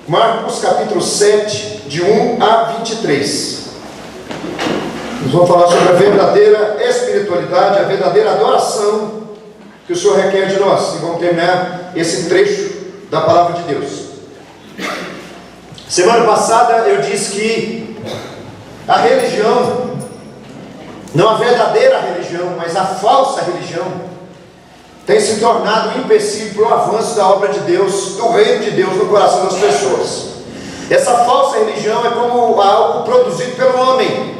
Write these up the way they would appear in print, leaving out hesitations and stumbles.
Marcos capítulo 7, de 1 a 23. Nós vamos falar sobre a verdadeira espiritualidade, a verdadeira adoração que o Senhor requer de nós. E vamos terminar esse trecho da palavra de Deus. Semana passada eu disse que a religião, não a verdadeira religião, mas a falsa religião, tem se tornado um empecilho para o avanço da obra de Deus, do reino de Deus no coração das pessoas. Essa falsa religião é como algo produzido pelo homem,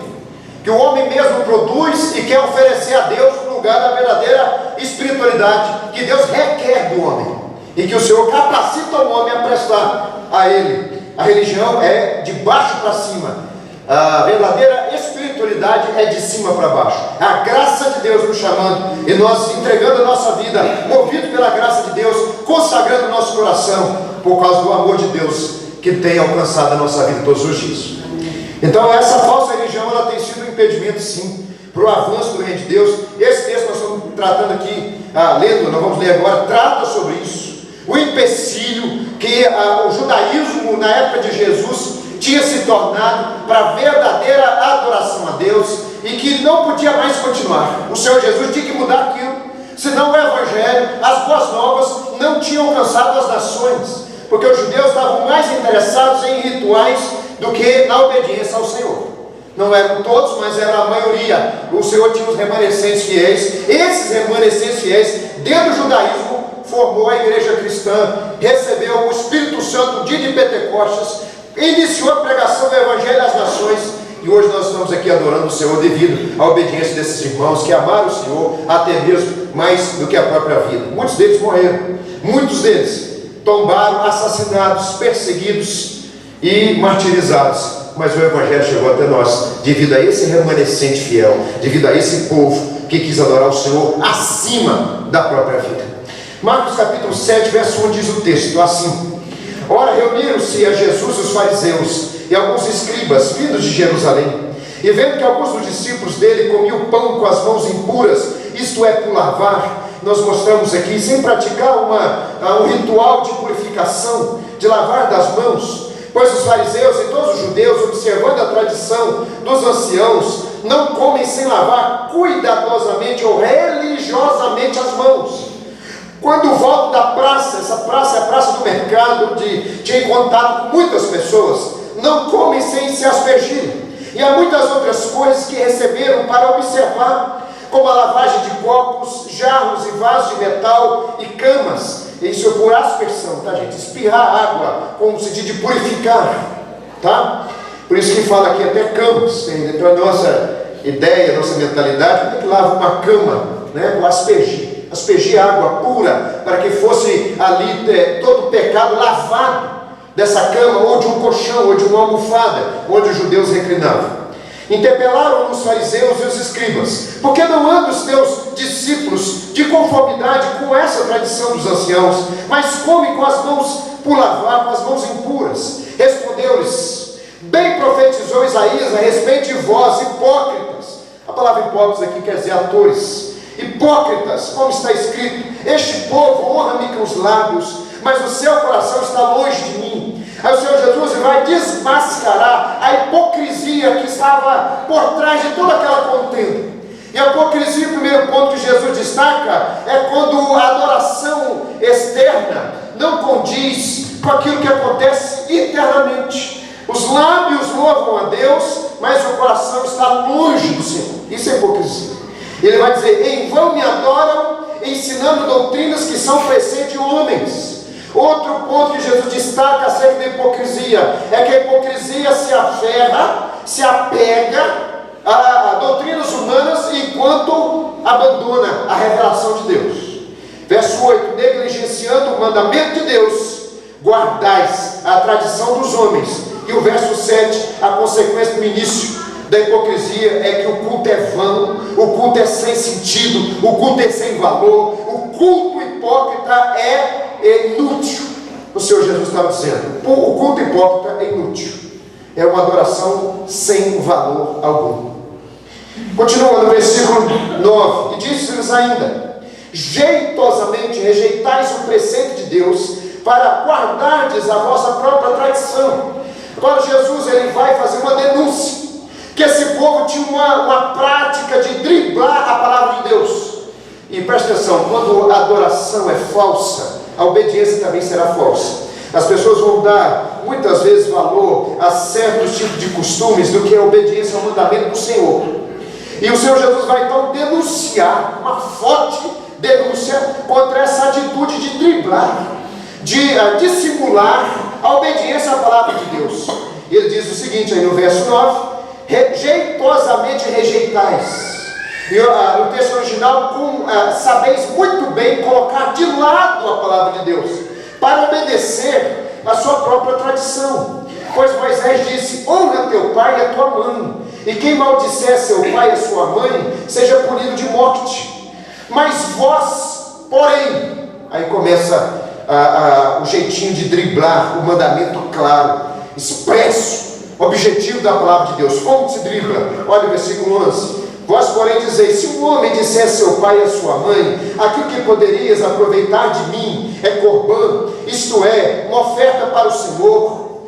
que o homem mesmo produz e quer oferecer a Deus no lugar da verdadeira espiritualidade que Deus requer do homem, e que o Senhor capacita o homem a prestar a Ele. A religião é de baixo para cima, a verdadeira espiritualidade é de cima para baixo. A graça de Deus nos chamando e nós entregando a nossa vida, movido pela graça de Deus, consagrando o nosso coração por causa do amor de Deus que tem alcançado a nossa vida todos os dias. Então essa falsa religião, ela tem sido um impedimento sim para o avanço do reino de Deus. Esse texto nós estamos tratando aqui, lendo, nós vamos ler agora, trata sobre isso. O empecilho que o judaísmo na época de Jesus tinha se tornado para a verdadeira adoração a Deus e que não podia mais continuar. O Senhor Jesus tinha que mudar aquilo, senão o Evangelho, as boas novas, não tinham alcançado as nações, porque os judeus estavam mais interessados em rituais do que na obediência ao Senhor. Não eram todos, mas era a maioria. O Senhor tinha os remanescentes fiéis. Esses remanescentes fiéis, dentro do judaísmo, formou a igreja cristã, recebeu o Espírito Santo no dia de Pentecostes, iniciou a pregação do Evangelho às nações, e hoje nós estamos aqui adorando o Senhor devido à obediência desses irmãos que amaram o Senhor até mesmo mais do que a própria vida. Muitos deles morreram, muitos deles tombaram, assassinados, perseguidos e martirizados, mas o Evangelho chegou até nós devido a esse remanescente fiel, devido a esse povo que quis adorar o Senhor acima da própria vida. Marcos capítulo 7, verso 1 diz o texto assim: Ora, reuniram-se a Jesus os fariseus e alguns escribas vindos de Jerusalém, e vendo que alguns dos discípulos dele comiam pão com as mãos impuras, isto é, por lavar. Nós mostramos aqui, sem praticar um ritual de purificação, de lavar das mãos, pois os fariseus e todos os judeus, observando a tradição dos anciãos, não comem sem lavar cuidadosamente ou religiosamente as mãos. Quando volto da praça, essa praça é a praça do mercado, onde tinha contato com muitas pessoas, não comem sem se aspergirem. E há muitas outras coisas que receberam para observar, como a lavagem de copos, jarros e vasos de metal e camas. Isso é por aspersão, tá, gente? Espirrar água, como se diz, de purificar, tá? Por isso que fala aqui até camas. Então a nossa ideia, a nossa mentalidade, tem que lavar uma cama, né? Aspergir água pura, para que fosse ali todo o pecado lavado dessa cama, ou de um colchão, ou de uma almofada, onde os judeus reclinavam. Interpelaram os fariseus e os escribas: por que não andam os teus discípulos de conformidade com essa tradição dos anciãos, mas comem com as mãos por lavar, com as mãos impuras? Respondeu-lhes: bem profetizou Isaías a respeito de vós, hipócritas. A palavra hipócritas aqui quer dizer atores. Hipócritas, como está escrito: este povo honra-me com os lábios, mas o seu coração está longe de mim. Aí o Senhor Jesus vai desmascarar a hipocrisia que estava por trás de toda aquela contenda. E a hipocrisia, o primeiro ponto que Jesus destaca, é quando a adoração externa não condiz com aquilo que acontece internamente. Os lábios louvam a Deus, mas o coração está longe do Senhor. Isso é hipocrisia. Ele vai dizer: em vão me adoram, ensinando doutrinas que são preceito de homens. Outro ponto que Jesus destaca acerca da hipocrisia é que a hipocrisia se aferra, se apega a doutrinas humanas enquanto abandona a revelação de Deus. Verso 8: negligenciando o mandamento de Deus, guardais a tradição dos homens. E o verso 7, a consequência do início da hipocrisia é que o culto é vão, o culto é sem sentido, o culto é sem valor, o culto hipócrita é inútil. O Senhor Jesus estava dizendo: o culto hipócrita é inútil, é uma adoração sem valor algum. Continua no versículo 9, e disse-lhes ainda: jeitosamente rejeitais o preceito de Deus, para guardardes a vossa própria tradição. Agora Jesus ele vai fazer uma denúncia, que esse povo tinha uma prática de driblar a palavra de Deus. E presta atenção, quando a adoração é falsa, a obediência também será falsa. As pessoas vão dar muitas vezes valor a certos tipos de costumes do que a obediência ao mandamento do Senhor. E o Senhor Jesus vai então denunciar, uma forte denúncia contra essa atitude de driblar, de dissimular a obediência à palavra de Deus. E ele diz o seguinte aí no verso 9: rejeitosamente rejeitais. E no texto original, sabeis muito bem colocar de lado a palavra de Deus, para obedecer a sua própria tradição. Pois Moisés disse: honra teu pai e a tua mãe, e quem maldisser seu pai e a sua mãe, seja punido de morte. Mas vós, porém, aí começa o jeitinho de driblar o mandamento claro, expresso, objetivo da palavra de Deus. Como se dribla? Olha o versículo 11: vós, porém, dizeis: se um homem disser a seu pai e a sua mãe, aquilo que poderias aproveitar de mim é corbã, isto é, uma oferta para o Senhor,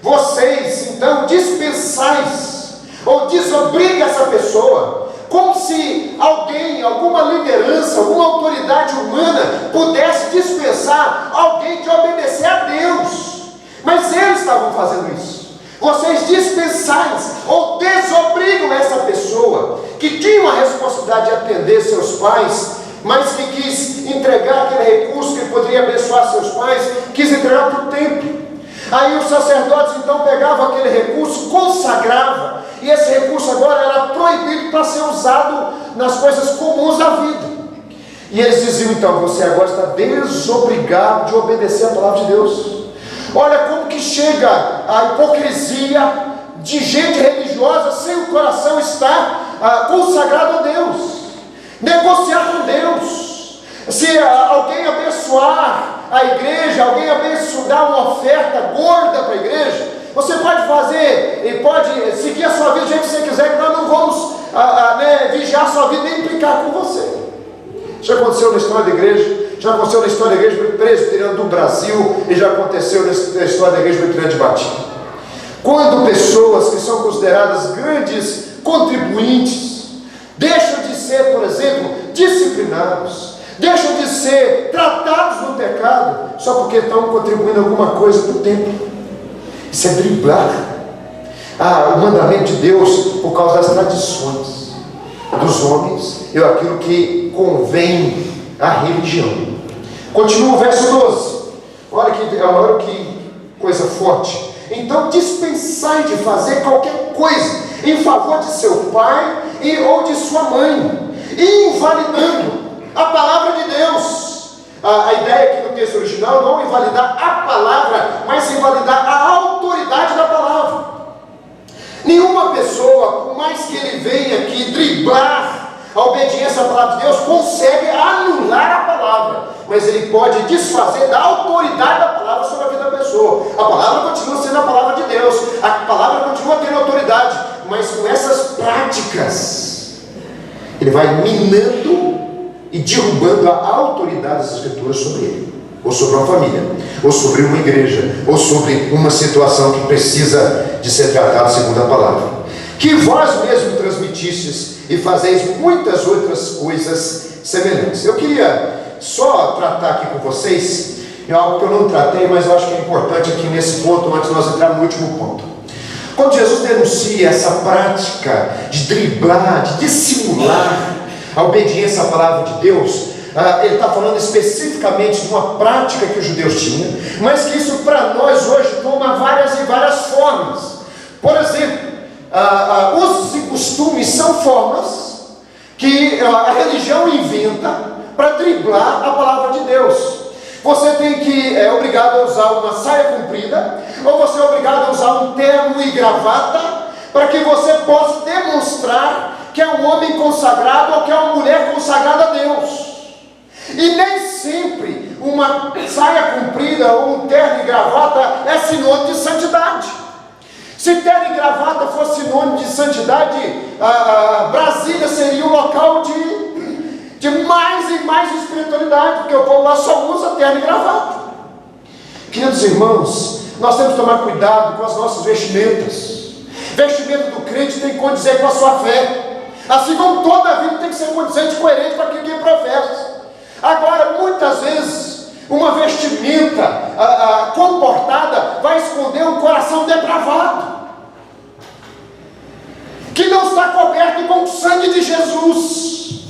vocês então dispensais ou desobriga essa pessoa, como se alguém, alguma liderança, alguma autoridade humana pudesse dispensar alguém de obedecer a Deus. Mas eles estavam fazendo isso. Vocês dispensais ou desobrigam essa pessoa que tinha uma responsabilidade de atender seus pais, mas que quis entregar aquele recurso que poderia abençoar seus pais, quis entregar para o templo. Aí os sacerdotes então pegavam aquele recurso, consagrava, e esse recurso agora era proibido para ser usado nas coisas comuns da vida. E eles diziam então: você agora está desobrigado de obedecer a palavra de Deus. Olha como que chega a hipocrisia de gente religiosa sem o coração estar consagrado a Deus, negociar com Deus. Se alguém abençoar a igreja, alguém dar uma oferta gorda para a igreja, você pode fazer e pode seguir a sua vida do jeito que você quiser, que nós não vamos vigiar a sua vida nem implicar com você. Já aconteceu na história da igreja, já aconteceu na história da igreja presbiteriana do Brasil, e já aconteceu na história da igreja presbiteriana de Batim. Quando pessoas que são consideradas grandes contribuintes deixam de ser, por exemplo, disciplinados, deixam de ser tratados no pecado, só porque estão contribuindo alguma coisa para o templo. Isso é driblar o mandamento de Deus por causa das tradições dos homens e aquilo que convém à religião. Continua o verso 12. Olha que coisa forte. Então dispensai de fazer qualquer coisa em favor de seu pai ou de sua mãe, invalidando a palavra de Deus. A ideia aqui no texto original não é invalidar a palavra, mas invalidar a autoridade da palavra. Nenhuma pessoa, por mais que ele venha aqui driblar a obediência à palavra de Deus, consegue anular a palavra, mas ele pode desfazer da autoridade da palavra sobre a vida da pessoa. A palavra continua sendo a palavra de Deus, a palavra continua tendo autoridade, mas com essas práticas ele vai minando e derrubando a autoridade das Escrituras sobre ele, ou sobre uma família, ou sobre uma igreja, ou sobre uma situação que precisa de ser tratada segundo a palavra. Que vós mesmos transmitistes e fazeis muitas outras coisas semelhantes. Eu queria só tratar aqui com vocês algo que eu não tratei, mas eu acho que é importante aqui nesse ponto, antes de nós entrarmos no último ponto. Quando Jesus denuncia essa prática de driblar, de dissimular a obediência à palavra de Deus, ele está falando especificamente de uma prática que os judeus tinham, mas que isso para nós hoje toma várias e várias formas. Por exemplo, usos e costumes são formas que a religião inventa para driblar a palavra de Deus. Você é obrigado a usar uma saia comprida, ou você é obrigado a usar um terno e gravata, para que você possa demonstrar que é um homem consagrado ou que é uma mulher consagrada a Deus. E nem sempre uma saia comprida ou um terno e gravata é sinônimo de santidade. Se terno e gravata fosse sinônimo de santidade, Brasília seria um local de mais e mais espiritualidade, porque o povo lá só usa terno e gravata. Queridos irmãos, nós temos que tomar cuidado com as nossas vestimentas. Vestimento do crente tem que condizer com a sua fé, assim como toda a vida tem que ser condizente e coerente com aquilo que ele professa. Agora, muitas vezes, uma vestimenta comportada vai esconder um coração depravado, que não está coberto com o sangue de Jesus,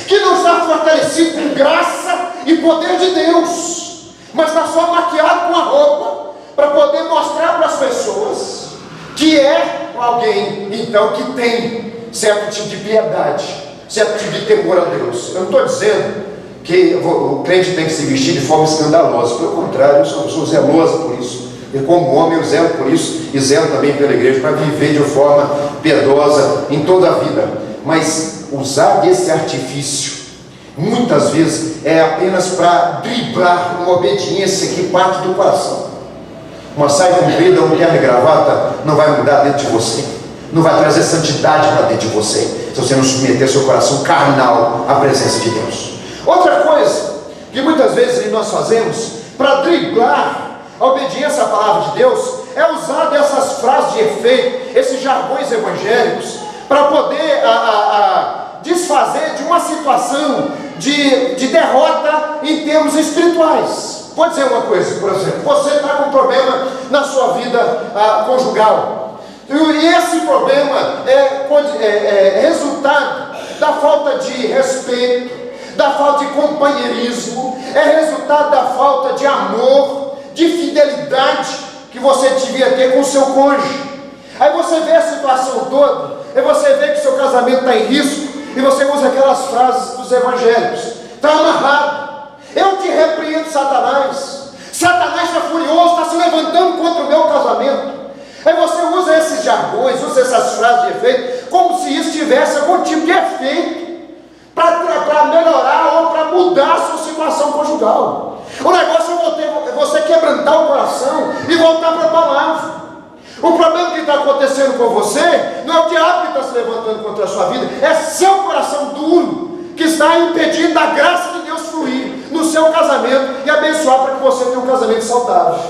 que não está fortalecido com graça e poder de Deus, mas está só maquiado com a roupa, para poder mostrar para as pessoas que é alguém, então, que tem certo tipo de piedade, certo tipo de temor a Deus. Eu não estou dizendo que o crente tem que se vestir de forma escandalosa, pelo contrário, eu sou zeloso por isso. E como homem eu zelo por isso, e zelo também pela igreja, para viver de forma piedosa em toda a vida. Mas usar desse artifício, muitas vezes, é apenas para driblar uma obediência que parte do coração. Uma saia comprida, um terno e gravata, não vai mudar dentro de você, não vai trazer santidade para dentro de você, se você não submeter seu coração carnal à presença de Deus. Outra coisa que muitas vezes nós fazemos para driblar a obediência à palavra de Deus é usar dessas frases de efeito, esses jargões evangélicos, para poder desfazer de uma situação de derrota em termos espirituais. Vou dizer uma coisa, por exemplo, você está com um problema na sua vida conjugal, e esse problema é resultado da falta de respeito, da falta de companheirismo, é resultado da falta de amor, de fidelidade que você devia ter com o seu cônjuge. Aí você vê a situação toda, e você vê que seu casamento está em risco, e você usa aquelas frases dos evangélicos: está amarrado, eu te repreendo, Satanás. Satanás está furioso, está se levantando contra o meu casamento. Aí você usa esses jargões, usa essas frases de efeito, como se isso tivesse algum tipo de efeito para melhorar ou para mudar a sua situação conjugal. O negócio é você quebrantar o coração e voltar para a palavra. O problema que está acontecendo com você não é o diabo que está se levantando contra a sua vida, é seu coração duro que está impedindo a graça de Deus fluir no seu casamento e abençoar para que você tenha um casamento saudável.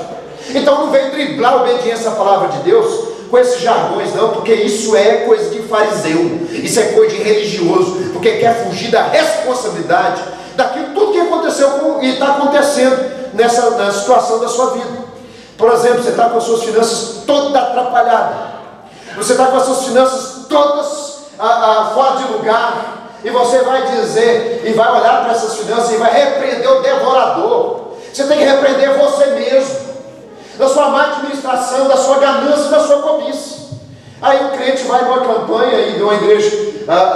Então não vem driblar a obediência à palavra de Deus com esses jargões, não, porque isso é coisa de fariseu, isso é coisa de religioso, porque quer fugir da responsabilidade daquilo tudo que aconteceu e está acontecendo na situação da sua vida. Por exemplo, você está com as suas finanças todas atrapalhadas, você está com as suas finanças todas fora de lugar, e você vai dizer, e vai olhar para essas finanças e vai repreender o devorador. Você tem que repreender você mesmo, da sua má administração, da sua ganância, da sua cobiça. Aí o crente vai numa campanha aí, de uma igreja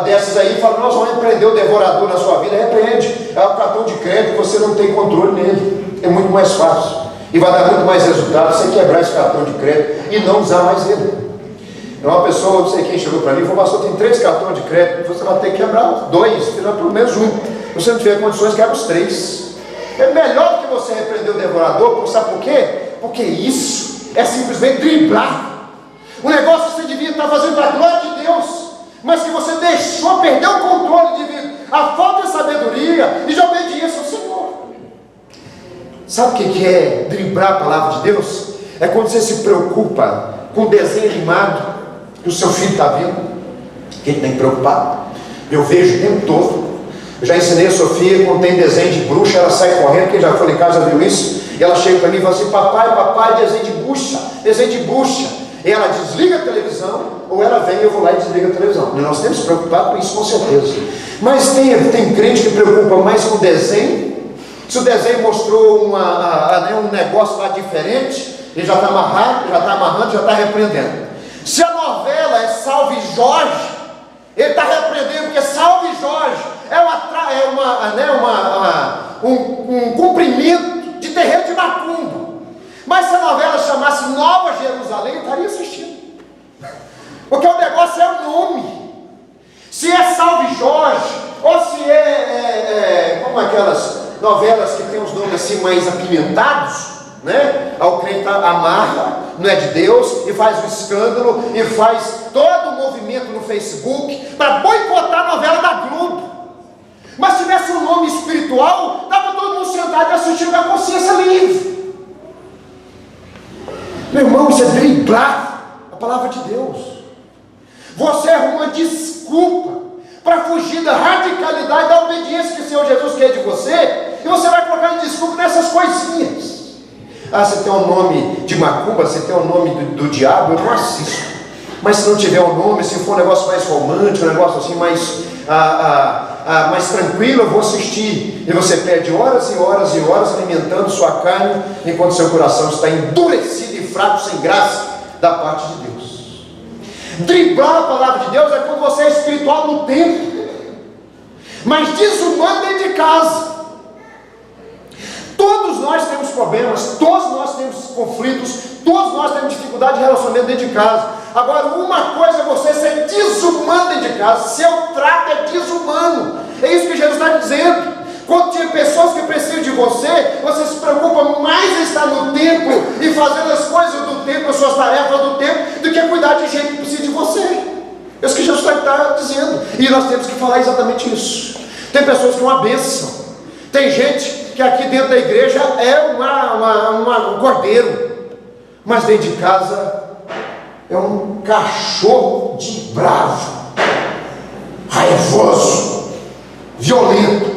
dessas aí, e fala: nós vamos repreender o devorador na sua vida. Repreende o cartão de crédito, você não tem controle nele, é muito mais fácil, e vai dar muito mais resultado você quebrar esse cartão de crédito e não usar mais ele. Uma pessoa, não sei quem chegou para mim e falou: pastor, tem 3 cartões de crédito, você vai ter que quebrar 2, pelo menos um. Se você não tiver condições, quebra os 3. É melhor do que você repreender o devorador, sabe por quê? Porque isso é simplesmente driblar o negócio que você devia estar fazendo para a glória de Deus, mas que você deixou perder o controle devido à falta de sabedoria e de obediência ao Senhor. Sabe o que é driblar a palavra de Deus? É quando você se preocupa com o desenho animado que o seu filho está vendo, que ele tem que preocupar. Eu vejo o tempo todo. Eu já ensinei a Sofia, quando tem desenho de bruxa, ela sai correndo, quem já foi em casa já viu isso, e ela chega para mim e fala assim: papai, desenho de bruxa. E ela desliga a televisão, ou ela vem e eu vou lá e desliga a televisão. Nós temos que se preocupar com isso, com certeza. Mas tem crente que preocupa mais com o desenho. Se o desenho mostrou um negócio lá diferente, ele já está amarrando, já está repreendendo. Se a novela é Salve Jorge, ele está repreendendo, porque Salve Jorge um cumprimento de terreiro de macumba. Mas se a novela chamasse Nova Jerusalém, eu estaria assistindo, porque o negócio é o nome. Se é Salve Jorge, ou se como aquelas novelas que tem os nomes assim mais apimentados, né? O crente amarra, não é de Deus, e faz um escândalo, e faz todo o movimento no Facebook para boicotar a novela da Globo. Mas se tivesse um nome espiritual, estava todo mundo sentado e assistindo com a consciência livre. Meu irmão, isso é driblar a palavra de Deus. Você arruma desculpa para fugir da radicalidade da obediência que o Senhor Jesus quer de você, e você vai colocar desculpa nessas coisinhas. Ah, você tem o nome de macumba, você tem o nome do diabo, eu não assisto. Mas se não tiver o nome, se for um negócio mais romântico, um negócio assim mais tranquilo, eu vou assistir. E você perde horas e horas e horas alimentando sua carne, enquanto seu coração está endurecido e fraco, sem graça da parte de Deus. Driblar a palavra de Deus é quando você é espiritual no templo, mas desumano dentro de casa. Todos nós temos problemas, todos nós temos conflitos, todos nós temos dificuldade de relacionamento dentro de casa. Agora, uma coisa é você ser desumano dentro de casa, seu trato é desumano. É isso que Jesus está dizendo. Quando tinha pessoas que precisam de você, você se preocupa mais em estar no templo e fazendo as coisas do templo, as suas tarefas do templo, do que cuidar de gente que precisa de você. É isso que Jesus está dizendo. E nós temos que falar exatamente isso. Tem pessoas que é uma bênção. Tem gente que aqui dentro da igreja é um cordeiro, mas dentro de casa é um cachorro de bravo, raivoso, violento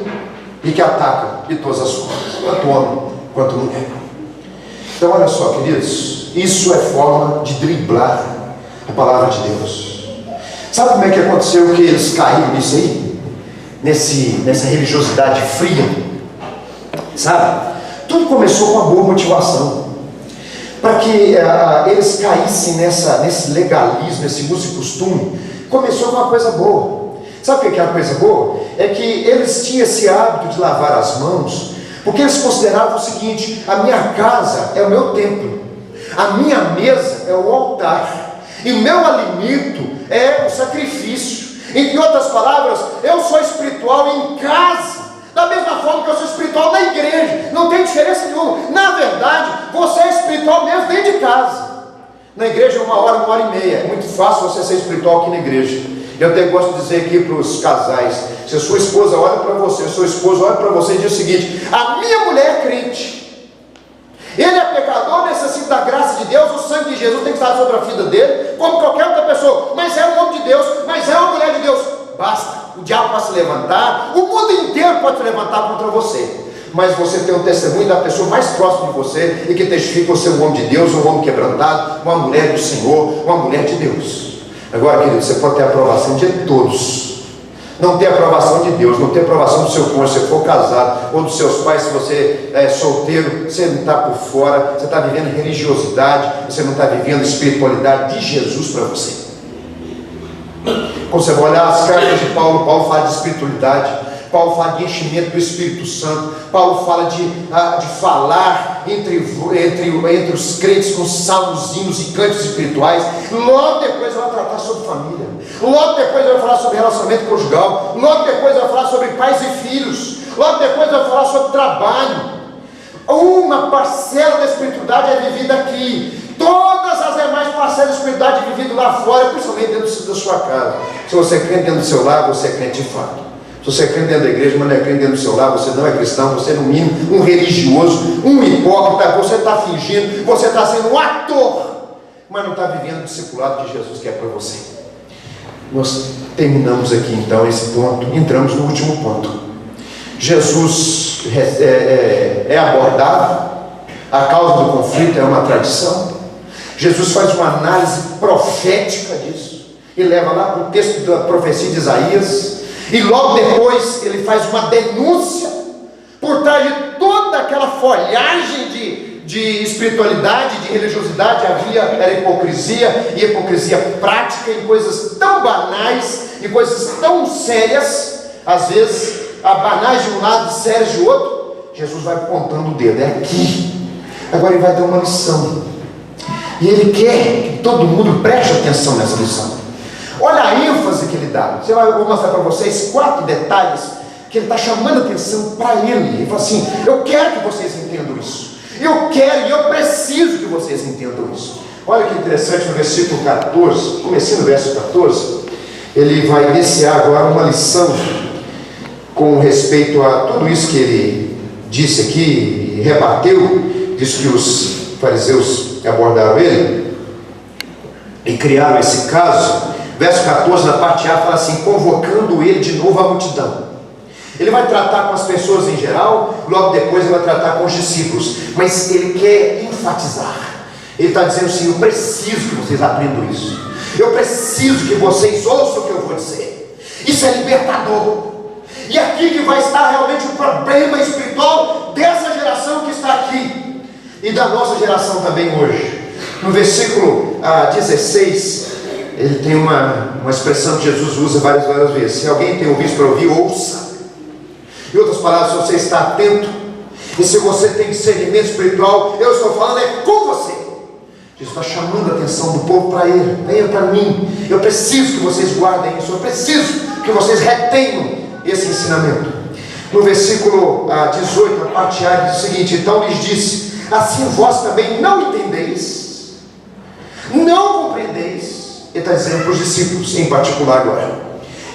e que ataca de todas as formas, tanto homem quanto mulher. Então olha só, queridos, isso é forma de driblar a palavra de Deus. Sabe como é que aconteceu que eles caíram nisso aí? Nessa religiosidade fria? Sabe? Tudo começou com uma boa motivação, para que eles caíssem nesse legalismo, nesse uso e costume. Começou com uma coisa boa. Sabe o que é uma coisa boa? É que eles tinham esse hábito de lavar as mãos, porque eles consideravam o seguinte: a minha casa é o meu templo, a minha mesa é o altar, e o meu alimento é o sacrifício. Em outras palavras, eu sou espiritual em casa, da mesma forma que eu sou espiritual na igreja. Não tem diferença nenhuma. Na verdade, você é espiritual mesmo dentro de casa. Na igreja é 1 hora, 1h30. É muito fácil você ser espiritual aqui na igreja. Eu até gosto de dizer aqui para os casais: se a sua esposa olha para você, o seu esposo olha para você e diz o seguinte: a minha mulher é crente, ele é pecador, necessita da graça de Deus, o sangue de Jesus tem que estar sobre a vida dele, como qualquer outra pessoa, mas é um homem de Deus, mas é uma mulher de Deus. Basta, o diabo pode se levantar, o mundo inteiro pode se levantar contra você, mas você tem o testemunho da pessoa mais próxima de você, e que testifica você um homem de Deus, um homem quebrantado, uma mulher do Senhor, uma mulher de Deus. Agora, querido, você pode ter a aprovação de todos, não ter a aprovação de Deus, não ter a aprovação do seu cônjuge, se você for casado, ou dos seus pais, se você é solteiro, você não está por fora, você está vivendo religiosidade, você não está vivendo a espiritualidade de Jesus para você. Quando você vai olhar as cartas de Paulo, Paulo fala de espiritualidade, Paulo fala de enchimento do Espírito Santo, Paulo fala de falar entre os crentes com salmos, hinos e cantos espirituais. Logo depois vai tratar sobre família, logo depois vai falar sobre relacionamento conjugal, logo depois vai falar sobre pais e filhos, logo depois vai falar sobre trabalho. Uma parcela da espiritualidade é vivida aqui, todas as demais parcelas da espiritualidade é vivida lá fora, principalmente dentro da sua casa. Se você é crente dentro do seu lar, você é crente de fato. Se você é crente dentro da igreja, mas não é crente dentro do seu lar, você não é cristão, você é no mínimo um religioso, um hipócrita, você está fingindo, você está sendo um ator, mas não está vivendo o discipulado que Jesus quer para você. Nós terminamos aqui então esse ponto, entramos no último ponto. Jesus é abordado, a causa do conflito é uma tradição. Jesus faz uma análise profética disso e leva lá para o texto da profecia de Isaías, e logo depois ele faz uma denúncia por trás de toda aquela folhagem de espiritualidade, de religiosidade. Era hipocrisia, e hipocrisia prática em coisas tão banais, em coisas tão sérias, às vezes banais de um lado e sérias de outro. Jesus vai apontando o dedo, é aqui. Agora ele vai dar uma lição, e ele quer que todo mundo preste atenção nessa lição. Olha a ênfase que ele dá. Eu vou mostrar para vocês 4 detalhes que ele está chamando a atenção para ele. Ele fala assim: eu quero que vocês entendam isso, eu quero e eu preciso que vocês entendam isso. Olha que interessante, no versículo 14, comecei no verso 14, ele vai iniciar agora uma lição com respeito a tudo isso que ele disse aqui e rebateu. Disse que os fariseus abordaram ele e criaram esse caso. Verso 14, na parte A, fala assim: convocando ele de novo à multidão. Ele vai tratar com as pessoas em geral, logo depois ele vai tratar com os discípulos, mas ele quer enfatizar. Ele está dizendo assim: eu preciso que vocês aprendam isso, eu preciso que vocês ouçam o que eu vou dizer. Isso é libertador. E aqui que vai estar realmente o problema espiritual dessa geração que está aqui, e da nossa geração também hoje. No versículo 16, ele tem uma expressão que Jesus usa várias vezes: se alguém tem ouvido para ouvir, ouça. Em outras palavras, se você está atento, e se você tem discernimento espiritual, eu estou falando é com você. Jesus está chamando a atenção do povo para ele: venha para mim, eu preciso que vocês guardem isso, eu preciso que vocês retenham esse ensinamento. No versículo 18, na parte A, diz o seguinte: então lhes disse, assim vós também não entendeis, não compreendeis. Ele está dizendo para os discípulos em particular agora.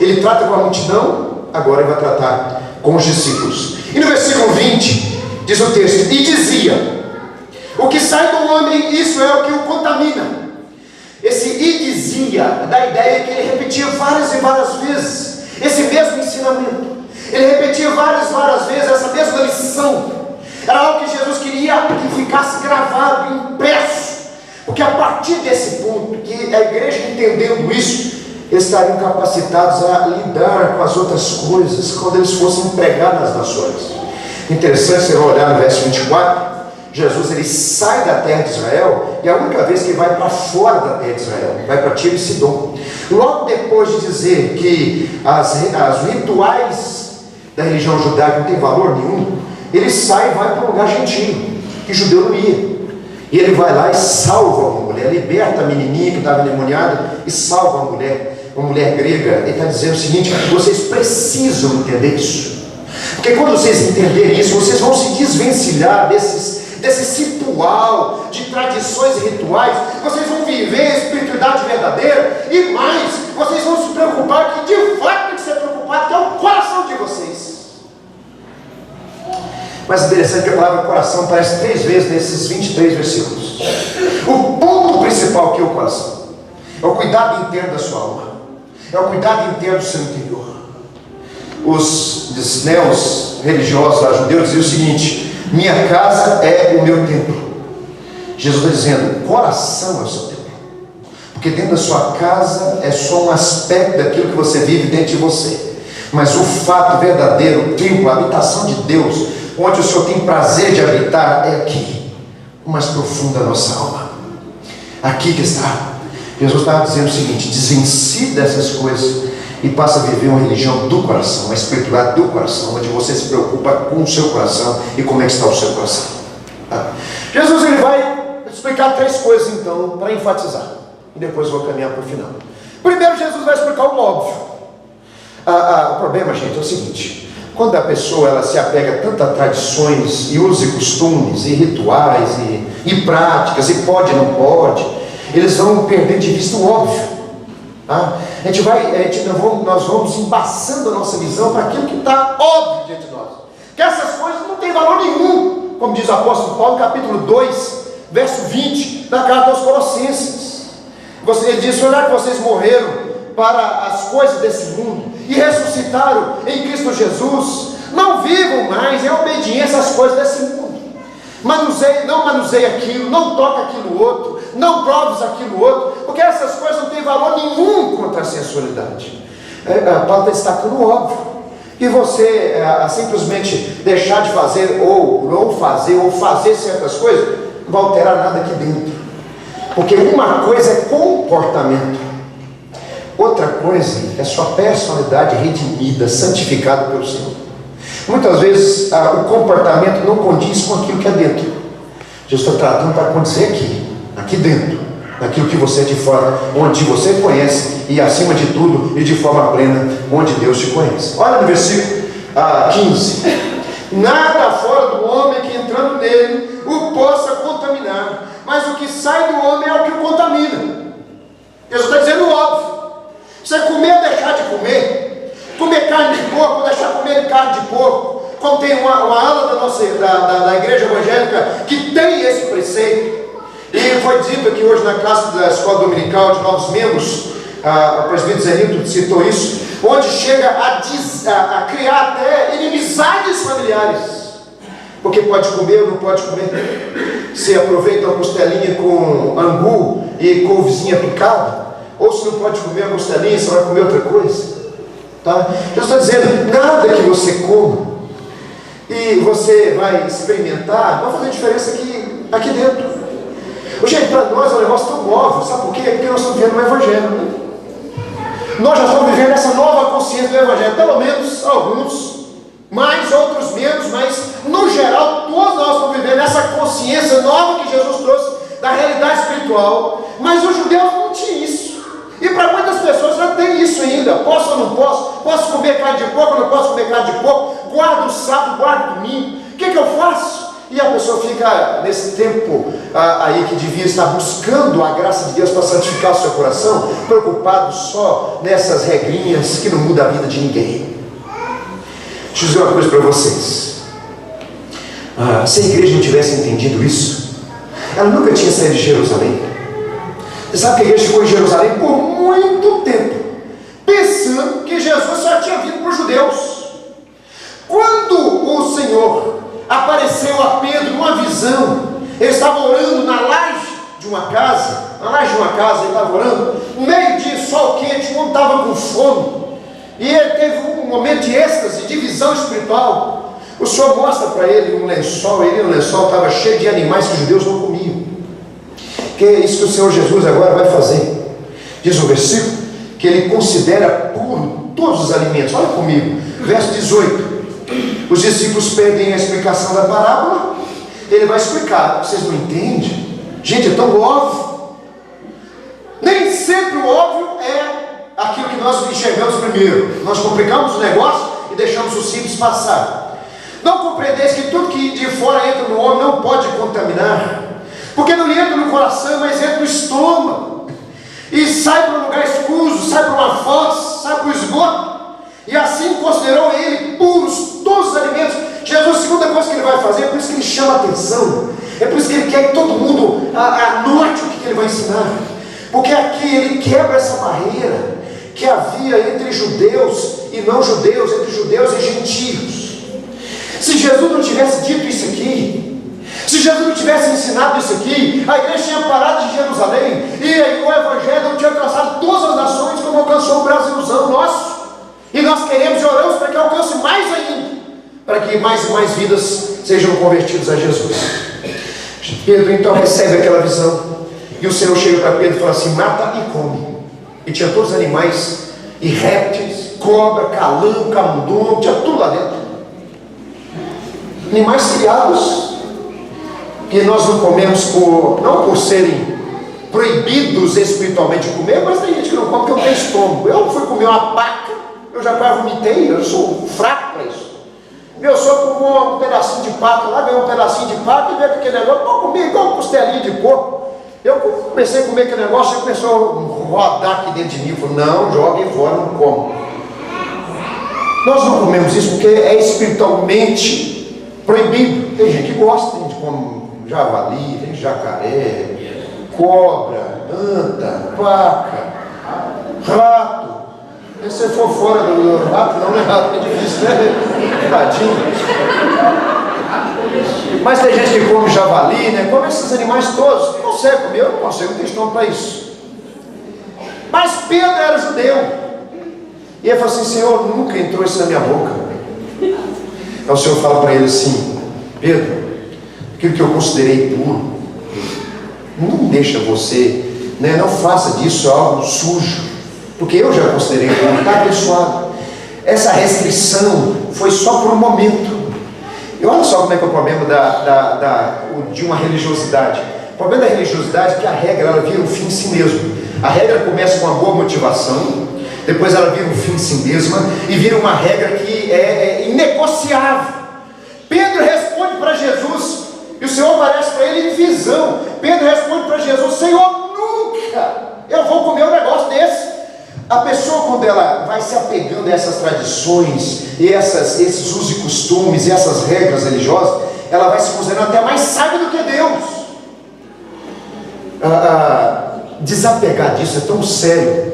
Ele trata com a multidão, agora ele vai tratar com os discípulos. E no versículo 20, diz o texto: e dizia, o que sai do homem, isso é o que o contamina. Esse "e dizia" dá a ideia que ele repetia várias e várias vezes esse mesmo ensinamento. Ele repetia várias vezes essa mesma lição. Era algo que Jesus queria que ficasse gravado, impresso, porque a partir desse ponto, que a igreja entendendo isso, eles estariam capacitados a lidar com as outras coisas quando eles fossem pregar nas nações. Interessante, você vai olhar no verso 24, Jesus ele sai da terra de Israel, e é a única vez que ele vai para fora da terra de Israel, vai para Tiro e Sidom. Logo depois de dizer que as rituais da religião judaica não tem valor nenhum, ele sai e vai para um lugar gentil, que judeu não ia. E ele vai lá e salva uma mulher, liberta a menininha que estava endemoniada e salva uma mulher grega. Ele está dizendo o seguinte: vocês precisam entender isso, porque quando vocês entenderem isso, vocês vão se desvencilhar desse ritual de tradições e rituais. Vocês vão viver a espiritualidade verdadeira, e mais, vocês vão se preocupar, que de fato tem que ser preocupado, que é o coração de vocês. Mas interessante que a palavra coração aparece 3 vezes nesses 23 versículos. O ponto principal que é o coração, é o cuidado interno da sua alma, é o cuidado interno do seu interior. Os neos religiosos lá, judeus, diziam o seguinte: minha casa é o meu templo. Jesus está dizendo: o coração é o seu templo, porque dentro da sua casa é só um aspecto daquilo que você vive dentro de você, mas o fato verdadeiro, o templo, a habitação de Deus, onde o Senhor tem prazer de habitar, é aqui, o mais profundo da nossa alma. Aqui que está. Jesus estava dizendo o seguinte: desvencilhe dessas coisas e passa a viver uma religião do coração, uma espiritualidade do coração, onde você se preocupa com o seu coração e como é que está o seu coração. Jesus ele vai explicar 3 coisas então, para enfatizar, e depois vou caminhar para o final. Primeiro, Jesus vai explicar o óbvio. O problema, gente, é o seguinte: quando a pessoa ela se apega tanto a tradições e usos e costumes e rituais e práticas, e pode e não pode, eles vão perder de vista o óbvio. Nós vamos embaçando a nossa visão para aquilo que está óbvio diante de nós, que essas coisas não têm valor nenhum, como diz o apóstolo Paulo, capítulo 2, verso 20, na carta aos Colossenses. Ele diz: olha que vocês morreram para as coisas desse mundo e ressuscitaram em Cristo Jesus, não vivam mais em obediência às coisas desse mundo. Não manuseie aquilo, não toque aquilo outro, não proves aquilo outro, porque essas coisas não têm valor nenhum contra a sensualidade. Paulo está destacando o óbvio. E você simplesmente deixar de fazer ou não fazer, ou fazer certas coisas, não vai alterar nada aqui dentro, porque uma coisa é comportamento, outra coisa é sua personalidade redimida, santificada pelo Senhor. Muitas vezes o comportamento não condiz com aquilo que é dentro. Jesus está tratando para condizer aqui dentro, naquilo que você é de fora, onde você conhece, e acima de tudo e de forma plena, onde Deus te conhece. Olha no versículo 15: nada fora do homem que entrando nele o possa contaminar, mas o que sai do homem é o que o contamina. Jesus está dizendo o óbvio. Você comer ou deixar de comer carne de porco, deixar de comer carne de porco, como tem uma ala da igreja evangélica que tem esse preceito, E foi dito aqui hoje na classe da escola dominical de novos membros, o presbítero Zenito citou isso, onde chega a criar até inimizades familiares. Porque pode comer ou não pode comer. Se aproveita uma costelinha com angu e couvezinha picada, ou se não pode comer a costelinha, você vai comer outra coisa. Tá? Eu estou dizendo, nada que você coma e você vai experimentar vai fazer diferença aqui dentro. Gente, para nós é um negócio tão móvel, sabe por quê? Porque nós estamos vivendo no Evangelho, né? Nós já estamos vivendo essa nova consciência do Evangelho, pelo menos alguns, mais, outros menos, mas no geral todos nós estamos vivendo essa consciência nova que Jesus trouxe da realidade espiritual. Mas os judeus não tinham isso, e para muitas pessoas já tem isso ainda. Posso ou não posso? Posso comer carne de porco ou não posso comer carne de porco? Guardo o sábado, guardo o domingo, o que eu faço? E a pessoa fica nesse tempo aí que devia estar buscando a graça de Deus para santificar o seu coração, preocupado só nessas regrinhas que não mudam a vida de ninguém. Deixa eu dizer uma coisa para vocês. Se a igreja não tivesse entendido isso, ela nunca tinha saído de Jerusalém. Você sabe que a igreja ficou em Jerusalém por muito tempo, pensando que Jesus só tinha vindo para os judeus. Quando o Senhor apareceu a Pedro numa visão, ele estava orando na laje de uma casa, ele estava orando, no meio-dia, sol quente, o homem estava com fome, e ele teve um momento de êxtase, de visão espiritual. O Senhor mostra para ele um lençol, e no lençol estava cheio de animais que os judeus não comiam. Que é isso que o Senhor Jesus agora vai fazer. Diz o versículo, que ele considera puro todos os alimentos. Olha comigo, verso 18. Os discípulos pedem a explicação da parábola, ele vai explicar. Vocês não entendem? Gente, é tão óbvio. Nem sempre o óbvio é aquilo que nós enxergamos primeiro. Nós complicamos o negócio e deixamos o simples passar. Não compreendeis que tudo que de fora entra no homem não pode contaminar, porque não entra no coração, mas entra no estômago, e sai para um lugar escuso, sai para uma fossa, sai para o esgoto. E assim considerou ele puros todos os alimentos. Jesus, a segunda coisa que ele vai fazer, é por isso que ele chama a atenção, é por isso que ele quer que todo mundo anote o que ele vai ensinar, porque aqui ele quebra essa barreira que havia entre judeus e não judeus, entre judeus e gentios. Se Jesus não tivesse dito isso aqui, se Jesus não tivesse ensinado isso aqui, a igreja tinha parado de Jerusalém, e aí o Evangelho não tinha alcançado todas as nações como alcançou o Brasilzão nosso. E nós queremos e oramos para que alcance mais ainda, para que mais e mais vidas sejam convertidas a Jesus. Pedro então recebe aquela visão, e o Senhor chega para Pedro e fala assim: mata e come. E tinha todos os animais, e répteis, cobra, calango, camundongo, tinha tudo lá dentro. Animais criados, que nós não comemos não por serem proibidos espiritualmente de comer, mas tem gente que não come porque não tem estômago. Eu fui comer uma paca, eu já quase vomitei, eu sou fraco para isso. Meu sogro comeu um pedacinho de paca lá, ganhou um pedacinho de paca e veio com aquele negócio, vou comer igual uma costelinha de porco. Eu comecei a comer aquele negócio e começou a rodar aqui dentro de mim. Eu falei: não, joga fora, não como. Nós não comemos isso porque é espiritualmente proibido. Tem gente que gosta, tem gente que come javali, tem jacaré, cobra, anta, paca, rato. Se você for fora do rato, não é rato, é difícil, né? Tadinho. Mas tem gente que come javali, né? Come esses animais todos. Não consegue comer, eu não consigo, não tenho estômago para isso. Mas Pedro era judeu. E ele falou assim: Senhor, nunca entrou isso na minha boca. Aí o Senhor fala para ele assim: Pedro, aquilo que eu considerei puro, não deixa você, né? Não faça disso algo sujo, porque eu já considerei puro, está abençoado. Essa restrição foi só por um momento. E olha só como é que é o problema de uma religiosidade. O problema da religiosidade é que a regra ela vira um fim em si mesmo. A regra começa com uma boa motivação, depois ela vira um fim em si mesma e vira uma regra que é inegociável. Pedro responde para Jesus, e o Senhor aparece para ele em visão. Pedro responde para Jesus: Senhor, nunca eu vou comer um negócio desse. A pessoa, quando ela vai se apegando a essas tradições, e esses usos e costumes, e essas regras religiosas, ela vai se considerando até mais sábia do que Deus. desapegar disso é tão sério,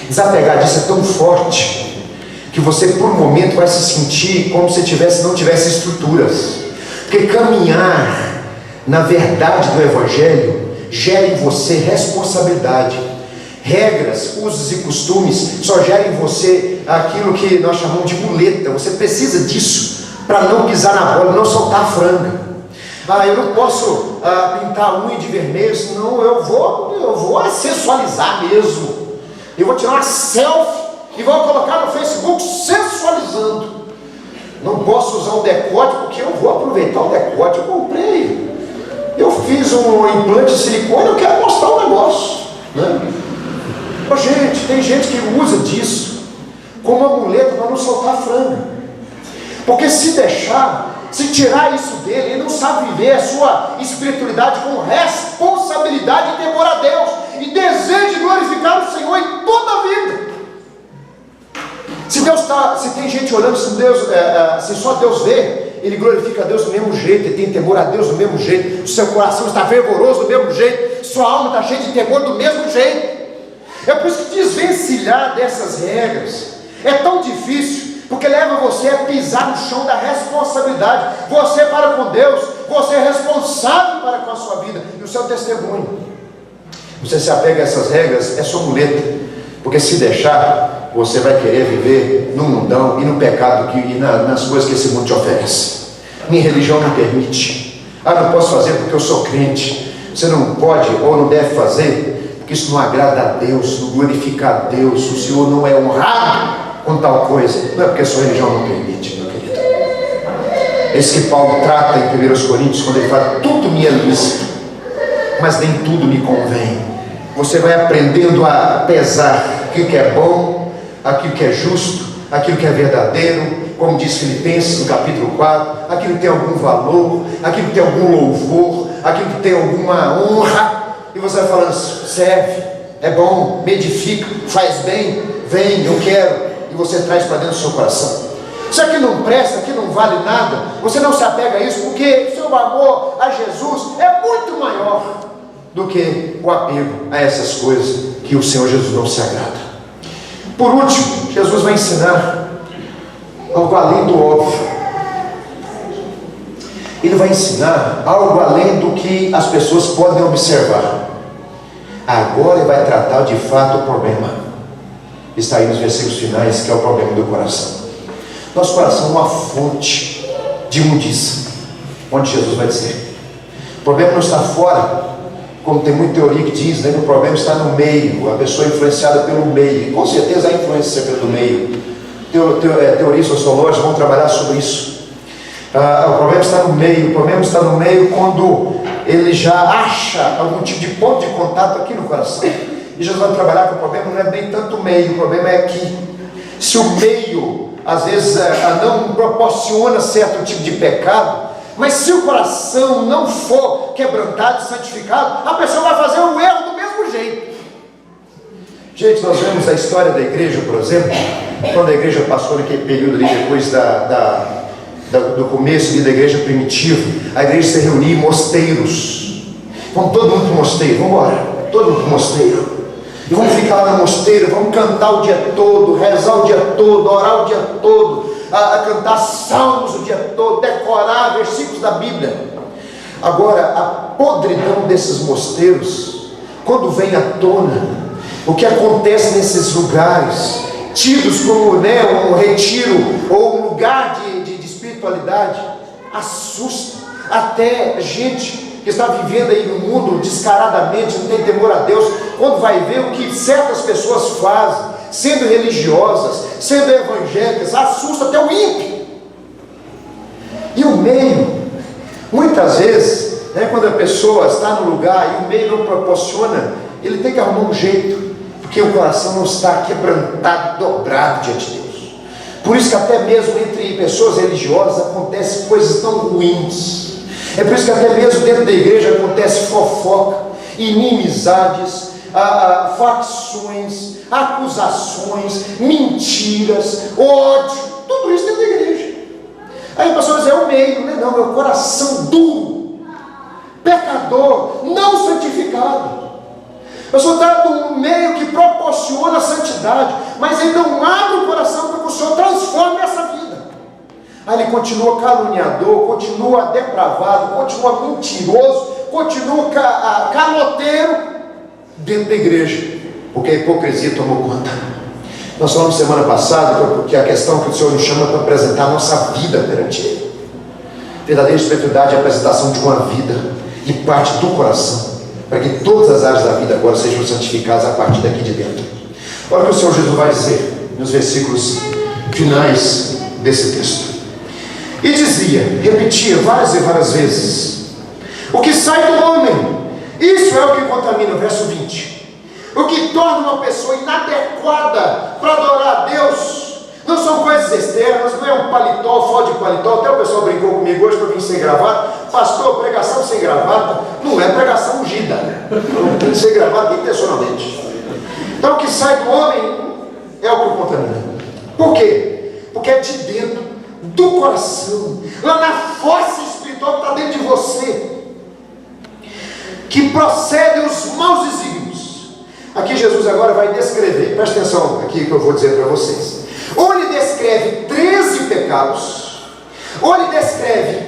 desapegar disso é tão forte, que você por um momento vai se sentir como se não tivesse estruturas, porque caminhar na verdade do Evangelho gera em você responsabilidade. Regras, usos e costumes só geram em você aquilo que nós chamamos de muleta. Você precisa disso para não pisar na bola, não soltar a franga. Eu não posso pintar a unha de vermelho, senão eu vou sensualizar mesmo. Eu vou tirar uma selfie e vou colocar no Facebook sensualizando. Não posso usar um decote porque eu vou aproveitar o decote. Eu comprei, eu fiz um implante de silicone, eu quero mostrar o negócio, né? Gente, tem gente que usa disso como amuleto para não soltar a franga, porque se tirar isso dele, ele não sabe viver a sua espiritualidade com responsabilidade e temor a Deus, e deseja glorificar o Senhor em toda a vida. Se tem gente olhando, se só Deus vê, ele glorifica a Deus do mesmo jeito, ele tem temor a Deus do mesmo jeito, o seu coração está fervoroso do mesmo jeito, sua alma está cheia de temor do mesmo jeito. É por isso que desvencilhar dessas regras é tão difícil, porque leva você a pisar no chão da responsabilidade. Você para com Deus, você é responsável para com a sua vida e o seu testemunho. Você se apega a essas regras, é sua muleta, porque se deixar, você vai querer viver no mundão e no pecado e nas coisas que esse mundo te oferece. Minha religião não permite. Não posso fazer porque eu sou crente. Você não pode ou não deve fazer porque isso não agrada a Deus, não glorifica a Deus. O Senhor não é honrado com tal coisa. Não é porque a sua religião não permite, meu querido. Esse que Paulo trata em 1 Coríntios, quando ele fala: tudo me é lícito, mas nem tudo me convém. Você vai aprendendo a pesar aquilo que é bom, aquilo que é justo, aquilo que é verdadeiro, como diz Filipenses no capítulo 4, aquilo que tem algum valor, aquilo que tem algum louvor, aquilo que tem alguma honra, e você vai falando: serve, é bom, me edifica, faz bem, vem, eu quero, e você traz para dentro do seu coração. Isso aqui não presta, aqui não vale nada, você não se apega a isso, porque o seu amor a Jesus é muito maior do que o apego a essas coisas que o Senhor Jesus não se agrada. Por último, Jesus vai ensinar algo além do óbvio. Ele vai ensinar algo além do que as pessoas podem observar. Agora ele vai tratar de fato o problema. Está aí nos versículos finais, que é o problema do coração. Nosso coração é uma fonte de imundícia, onde Jesus vai dizer: o problema não está fora, como tem muita teoria que diz, né? O problema está no meio, a pessoa é influenciada pelo meio, e com certeza a influência pelo meio. Teorias sociológicas vão trabalhar sobre isso. O problema está no meio. O problema está no meio quando ele já acha algum tipo de ponto de contato aqui no coração. E Jesus vai trabalhar que o problema não é bem tanto o meio, o problema é aqui. Se o meio às vezes não proporciona certo tipo de pecado, mas se o coração não for quebrantado e santificado, a pessoa vai fazer o erro do mesmo jeito. Gente, nós vemos a história da igreja, por exemplo, quando a igreja passou naquele período ali, depois do começo ali da igreja primitiva, a igreja se reunia em mosteiros. Vamos todo mundo para o mosteiro, vamos embora, todo mundo para o mosteiro. E vamos ficar lá no mosteiro, vamos cantar o dia todo, rezar o dia todo, orar o dia todo, a cantar salmos o dia todo, decorar versículos da Bíblia. Agora, a podridão desses mosteiros, quando vem à tona, o que acontece nesses lugares, tidos como um retiro ou um lugar de espiritualidade, assusta até gente que está vivendo aí no mundo descaradamente, não tem temor a Deus, quando vai ver o que certas pessoas fazem, sendo religiosas, sendo evangélicas, assusta até o ímpio. E o meio, muitas vezes, quando a pessoa está no lugar e o meio não proporciona, ele tem que arrumar um jeito, porque o coração não está quebrantado, dobrado diante de Deus. Por isso que até mesmo entre pessoas religiosas acontecem coisas tão ruins. É por isso que até mesmo dentro da igreja acontece fofoca, inimizades, facções, acusações, mentiras, ódio, tudo isso dentro da igreja. Aí a pessoa diz: é o meio, não é o coração duro. pecador, não santificado. Eu sou dado um meio que proporciona a santidade, mas ele não abre o coração para que o Senhor transforme essa vida. Aí ele continua caluniador, continua depravado, continua mentiroso, continua caloteiro dentro da igreja, porque a hipocrisia tomou conta. Nós falamos semana passada porque a questão que o Senhor nos chama para apresentar a nossa vida perante Ele. Verdadeira espiritualidade é a apresentação de uma vida que parte do coração, para que todas as áreas da vida agora sejam santificadas a partir daqui de dentro. Olha o que o Senhor Jesus vai dizer nos versículos finais desse texto. E dizia, repetia várias e várias vezes: o que sai do homem, isso é o que contamina. Verso 20. O que torna uma pessoa inadequada para adorar a Deus não são coisas externas, não é um paletó, foto de paletó. Até o pessoal brincou comigo hoje que eu vim sem gravata. Pastor, pregação sem gravata não é pregação ungida. Tem que ser gravata intencionalmente. Então o que sai do homem é o que contamina. Por quê? Porque é de dentro do coração, lá na fossa espiritual que está dentro de você, que procedem os maus desígnios. Aqui Jesus agora vai descrever, presta atenção aqui que eu vou dizer para vocês. Ou ele descreve 13 pecados, ou ele descreve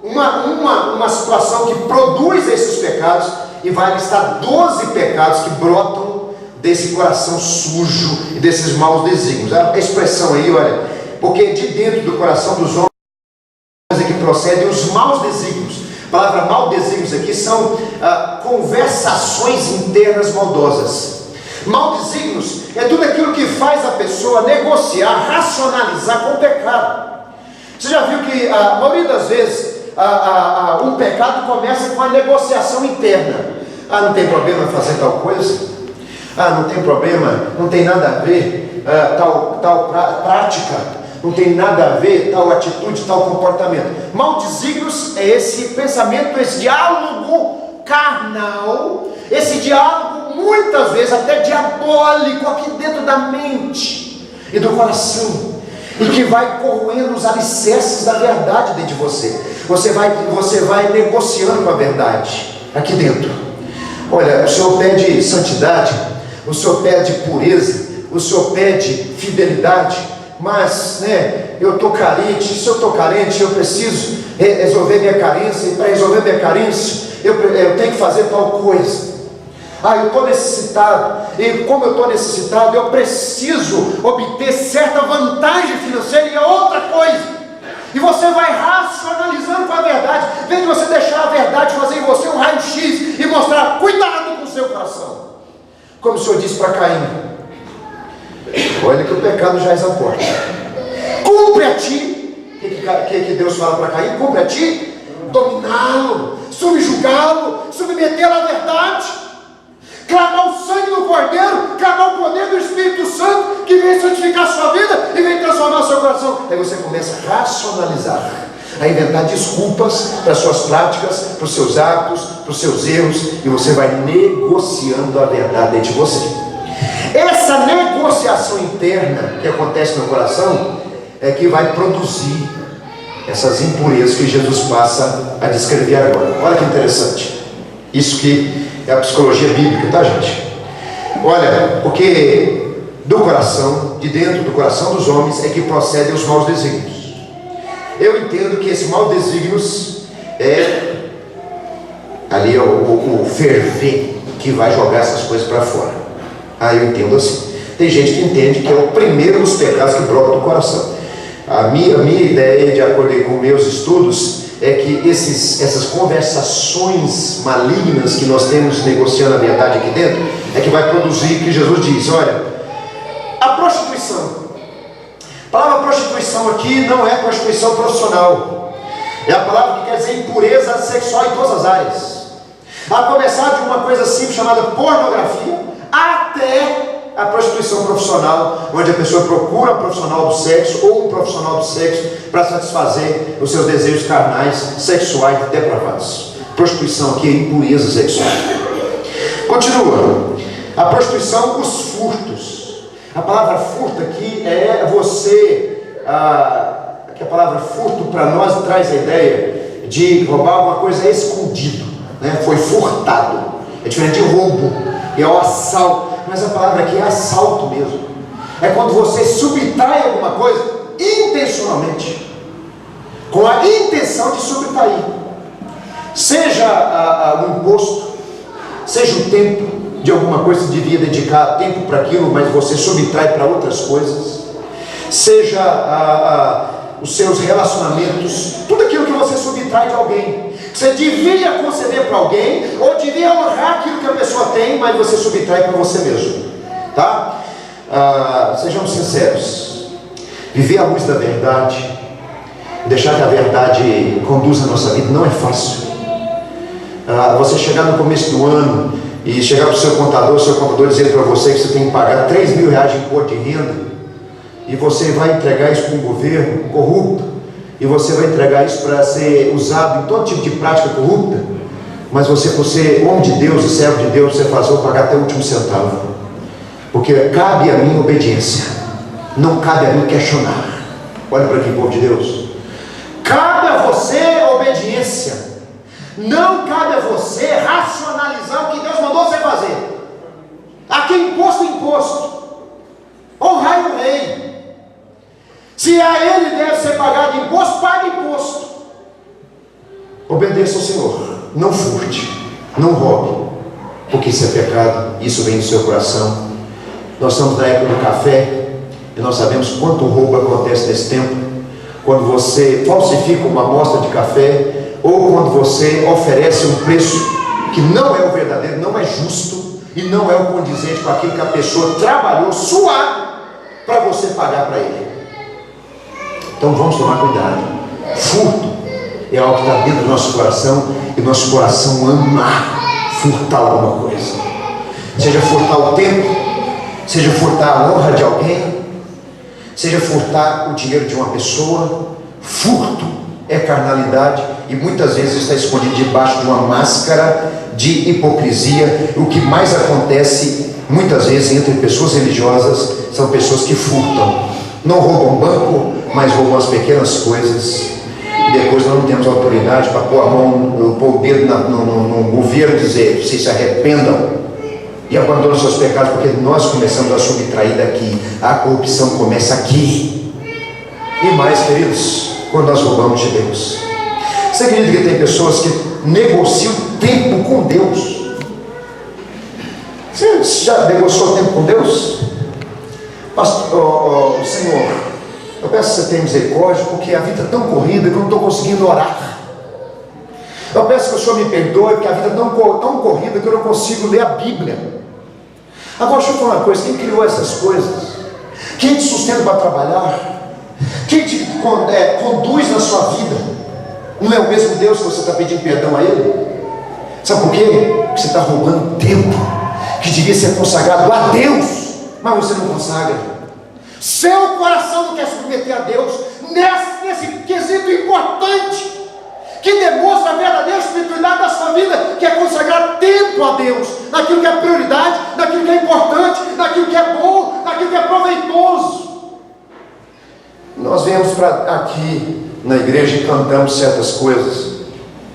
uma situação que produz esses pecados, e vai listar 12 pecados que brotam desse coração sujo e desses maus desígnios. A expressão aí, olha, porque de dentro do coração dos homens é que procedem os maus desígnios. A palavra mal desígnios aqui são conversações internas maldosas. Mal desígnios é tudo aquilo que faz a pessoa negociar, racionalizar com o pecado. Você já viu que a maioria das vezes um pecado começa com a negociação interna. Não tem problema fazer tal coisa? Não tem problema, não tem nada a ver tal prática. Não tem nada a ver tal atitude, tal comportamento. Mal desígnios é esse pensamento, esse diálogo carnal, esse diálogo muitas vezes até diabólico aqui dentro da mente e do coração, e que vai corroendo os alicerces da verdade dentro de você. Você vai negociando com a verdade aqui dentro. Olha, o Senhor pede santidade, o Senhor pede pureza, o Senhor pede fidelidade, mas eu estou carente. Se eu estou carente, eu preciso resolver minha carência, e para resolver minha carência eu tenho que fazer tal coisa. Eu estou necessitado, e como eu estou necessitado, eu preciso obter certa vantagem financeira, e é outra coisa. E você vai racionalizando com a verdade, em vez de você deixar a verdade fazer em você um raio-x e mostrar: cuidado com o seu coração. Como o Senhor disse para Caim: olha que o pecado já é a porta. Cumpre a ti. O que Deus fala para Caim? Cumpre a ti dominá-lo, subjugá-lo, submetê-lo à verdade, clamar o sangue do Cordeiro, clamar o poder do Espírito Santo, que vem santificar a sua vida e vem transformar o seu coração. Aí você começa a racionalizar, a inventar desculpas para as suas práticas, para os seus atos, para os seus erros, e você vai negociando a verdade dentro de você. Essa negociação interna que acontece no coração é que vai produzir essas impurezas que Jesus passa a descrever agora. Olha que interessante. Isso que é a psicologia bíblica, tá, gente? Olha, porque do coração, de dentro do coração dos homens, é que procedem os maus desígnios. Eu entendo que esse maus desígnios é ali o ferver que vai jogar essas coisas para fora. Eu entendo assim. Tem gente que entende que é o primeiro dos pecados que brota do coração. A minha ideia, de acordo com meus estudos, é que essas conversações malignas que nós temos negociando a verdade aqui dentro, é que vai produzir o que Jesus diz. Olha, a prostituição. A palavra prostituição aqui não é prostituição profissional. É a palavra que quer dizer impureza sexual em todas as áreas. A começar de uma coisa simples chamada pornografia, até a prostituição profissional, onde a pessoa procura um profissional do sexo ou um profissional do sexo para satisfazer os seus desejos carnais, sexuais depravados. Prostituição aqui é impureza sexual. Continua. A prostituição, os furtos. A palavra furto aqui é você, que a palavra furto para nós traz a ideia de roubar alguma coisa escondido, né? Foi furtado. É diferente de roubo, é o assalto. Mas a palavra aqui é assalto mesmo. É quando você subtrai alguma coisa intencionalmente, com a intenção de subtrair, seja um imposto, seja o tempo de alguma coisa que devia dedicar tempo para aquilo, mas você subtrai para outras coisas, seja os seus relacionamentos, tudo aquilo que você subtrai de alguém, você devia conceder para alguém, ou devia honrar aquilo que a pessoa tem, mas você subtrai para você mesmo, tá? Sejamos sinceros, viver à luz da verdade, deixar que a verdade conduza a nossa vida não é fácil. Você chegar no começo do ano e chegar para o seu contador dizer para você que você tem que pagar 3 mil reais de imposto de renda, e você vai entregar isso para um governo corrupto, e você vai entregar isso para ser usado em todo tipo de prática corrupta, mas você, por ser homem de Deus e servo de Deus, você fala, vou pagar até o último centavo, porque cabe a mim obediência, não cabe a mim questionar. Olha para aqui, povo de Deus, cabe a você obediência, não cabe a você racionalizar o que Deus mandou você fazer. Aqui imposto, honrai o rei. Se a ele deve ser pagado imposto, pague imposto. Obedeça ao Senhor, não furte, não roube, porque isso é pecado, isso vem do seu coração. Nós estamos na época do café, e nós sabemos quanto roubo acontece nesse tempo, quando você falsifica uma amostra de café, ou quando você oferece um preço que não é o verdadeiro, não é justo, e não é o condizente com aquilo que a pessoa trabalhou, suado, para você pagar para ele. Então vamos tomar cuidado. Furto é algo que está dentro do nosso coração, e nosso coração ama furtar alguma coisa, seja furtar o tempo, seja furtar a honra de alguém, seja furtar o dinheiro de uma pessoa. Furto é carnalidade, e muitas vezes está escondido debaixo de uma máscara de hipocrisia. O que mais acontece muitas vezes entre pessoas religiosas são pessoas que furtam, não roubam banco, mas roubam as pequenas coisas, e depois nós não temos autoridade para pôr a mão, pôr o dedo no governo e dizer, vocês se arrependam e abandonam seus pecados, porque nós começamos a subtrair daqui. A corrupção começa aqui. E mais, queridos, quando nós roubamos de Deus, você acredita que tem pessoas que negociam tempo com Deus? Você já negociou tempo com Deus? Pastor, Senhor, eu peço que você tenha misericórdia, porque a vida é tão corrida que eu não estou conseguindo orar. Eu peço que o Senhor me perdoe, porque a vida é tão corrida que eu não consigo ler a Bíblia. Agora deixa eu falar uma coisa, quem criou essas coisas? Quem te sustenta para trabalhar? Quem te conduz na sua vida? Não é o mesmo Deus que você está pedindo perdão a Ele? Sabe por quê? Porque você está roubando tempo que devia ser consagrado a Deus, mas você não consagra. Seu coração não quer submeter a Deus nesse quesito importante, que demonstra a verdadeira espiritualidade da sua vida, que é consagrar tempo a Deus, naquilo que é prioridade, naquilo que é importante, naquilo que é bom, naquilo que é proveitoso. Nós viemos aqui na igreja e cantamos certas coisas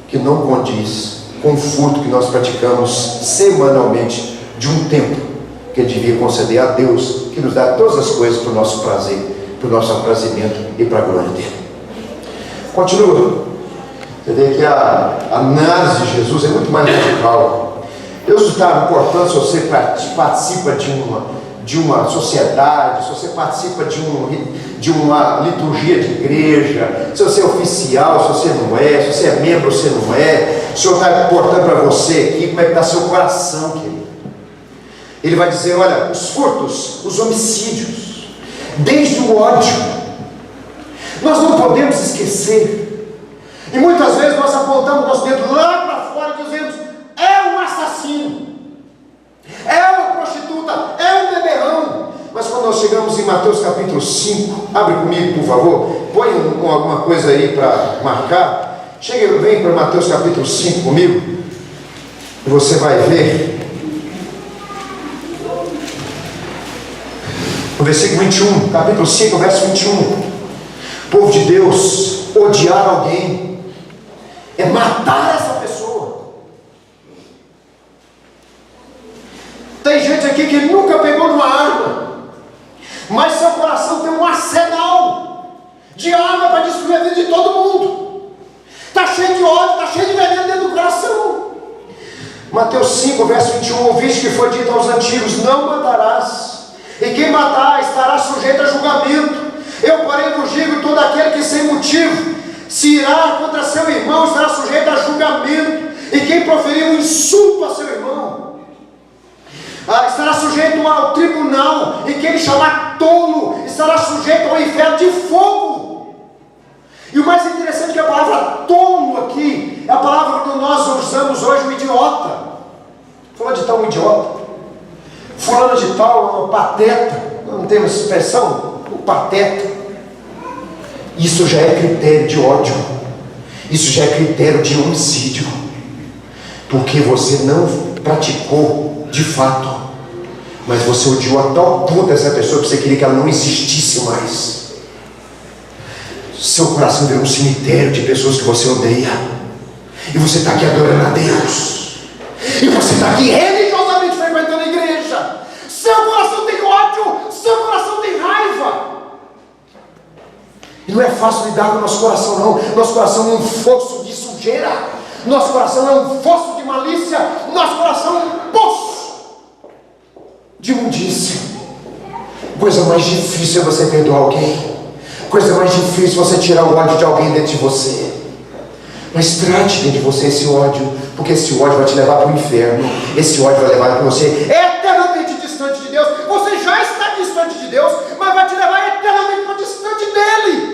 que não condiz com o furto que nós praticamos semanalmente de um tempo que Ele devia conceder a Deus, que nos dá todas as coisas para o nosso prazer, para o nosso aprazimento e para a glória dele. Continua. Você vê que a análise de Jesus é muito mais radical. Deus está importando se você participa de uma sociedade, se você participa de uma liturgia de igreja, se você é oficial, se você não é, se você é membro, se você não é. O Senhor está importando para você aqui como é que está seu coração, querido. Ele vai dizer, olha, os furtos, os homicídios, desde o ódio, nós não podemos esquecer. E muitas vezes nós apontamos nosso dedo lá para fora e dizemos, é um assassino, é uma prostituta, é um beberrão. Mas quando nós chegamos em Mateus capítulo 5, abre comigo por favor, põe alguma coisa aí para marcar. Vem para Mateus capítulo 5 comigo, e você vai ver no versículo 21, capítulo 5, verso 21. Povo de Deus, odiar alguém é matar essa pessoa. Tem gente aqui que nunca pegou numa arma, mas seu coração tem um arsenal de arma para destruir a vida de todo mundo. Está cheio de ódio, está cheio de veneno dentro do coração. Mateus 5, verso 21, ouviste que foi dito aos antigos: não matarás, e quem matar estará sujeito a julgamento. Eu, porém, vos digo: todo aquele que sem motivo se irá contra seu irmão estará sujeito a julgamento, e quem proferir um insulto a seu irmão estará sujeito ao tribunal, e quem chamar tolo estará sujeito ao inferno de fogo. E o mais interessante é que a palavra tolo aqui é a palavra que nós usamos hoje, o idiota. Fulano de tal um idiota, fulano de tal uma pateta, não tem uma expressão? Um pateta. Isso já é critério de ódio, isso já é critério de homicídio, porque você não praticou de fato, mas você odiou a tal ponto essa pessoa que você queria que ela não existisse mais. Seu coração virou um cemitério de pessoas que você odeia, e você está aqui adorando a Deus, e você está aqui religiosamente frequentando a igreja. Seu coração tem ódio, seu coração tem raiva. E não é fácil lidar com o nosso coração, não. Nosso coração é um fosso de sujeira, nosso coração é um fosso de malícia, nosso coração é um poço de imundícia. Coisa mais difícil é você perdoar alguém, coisa mais difícil é você tirar o ódio de alguém dentro de você. Mas trate dentro de você esse ódio, porque esse ódio vai te levar para o inferno. Esse ódio vai levar para você eternamente distante de Deus. Você já está distante de Deus, mas vai te levar eternamente para distante dele.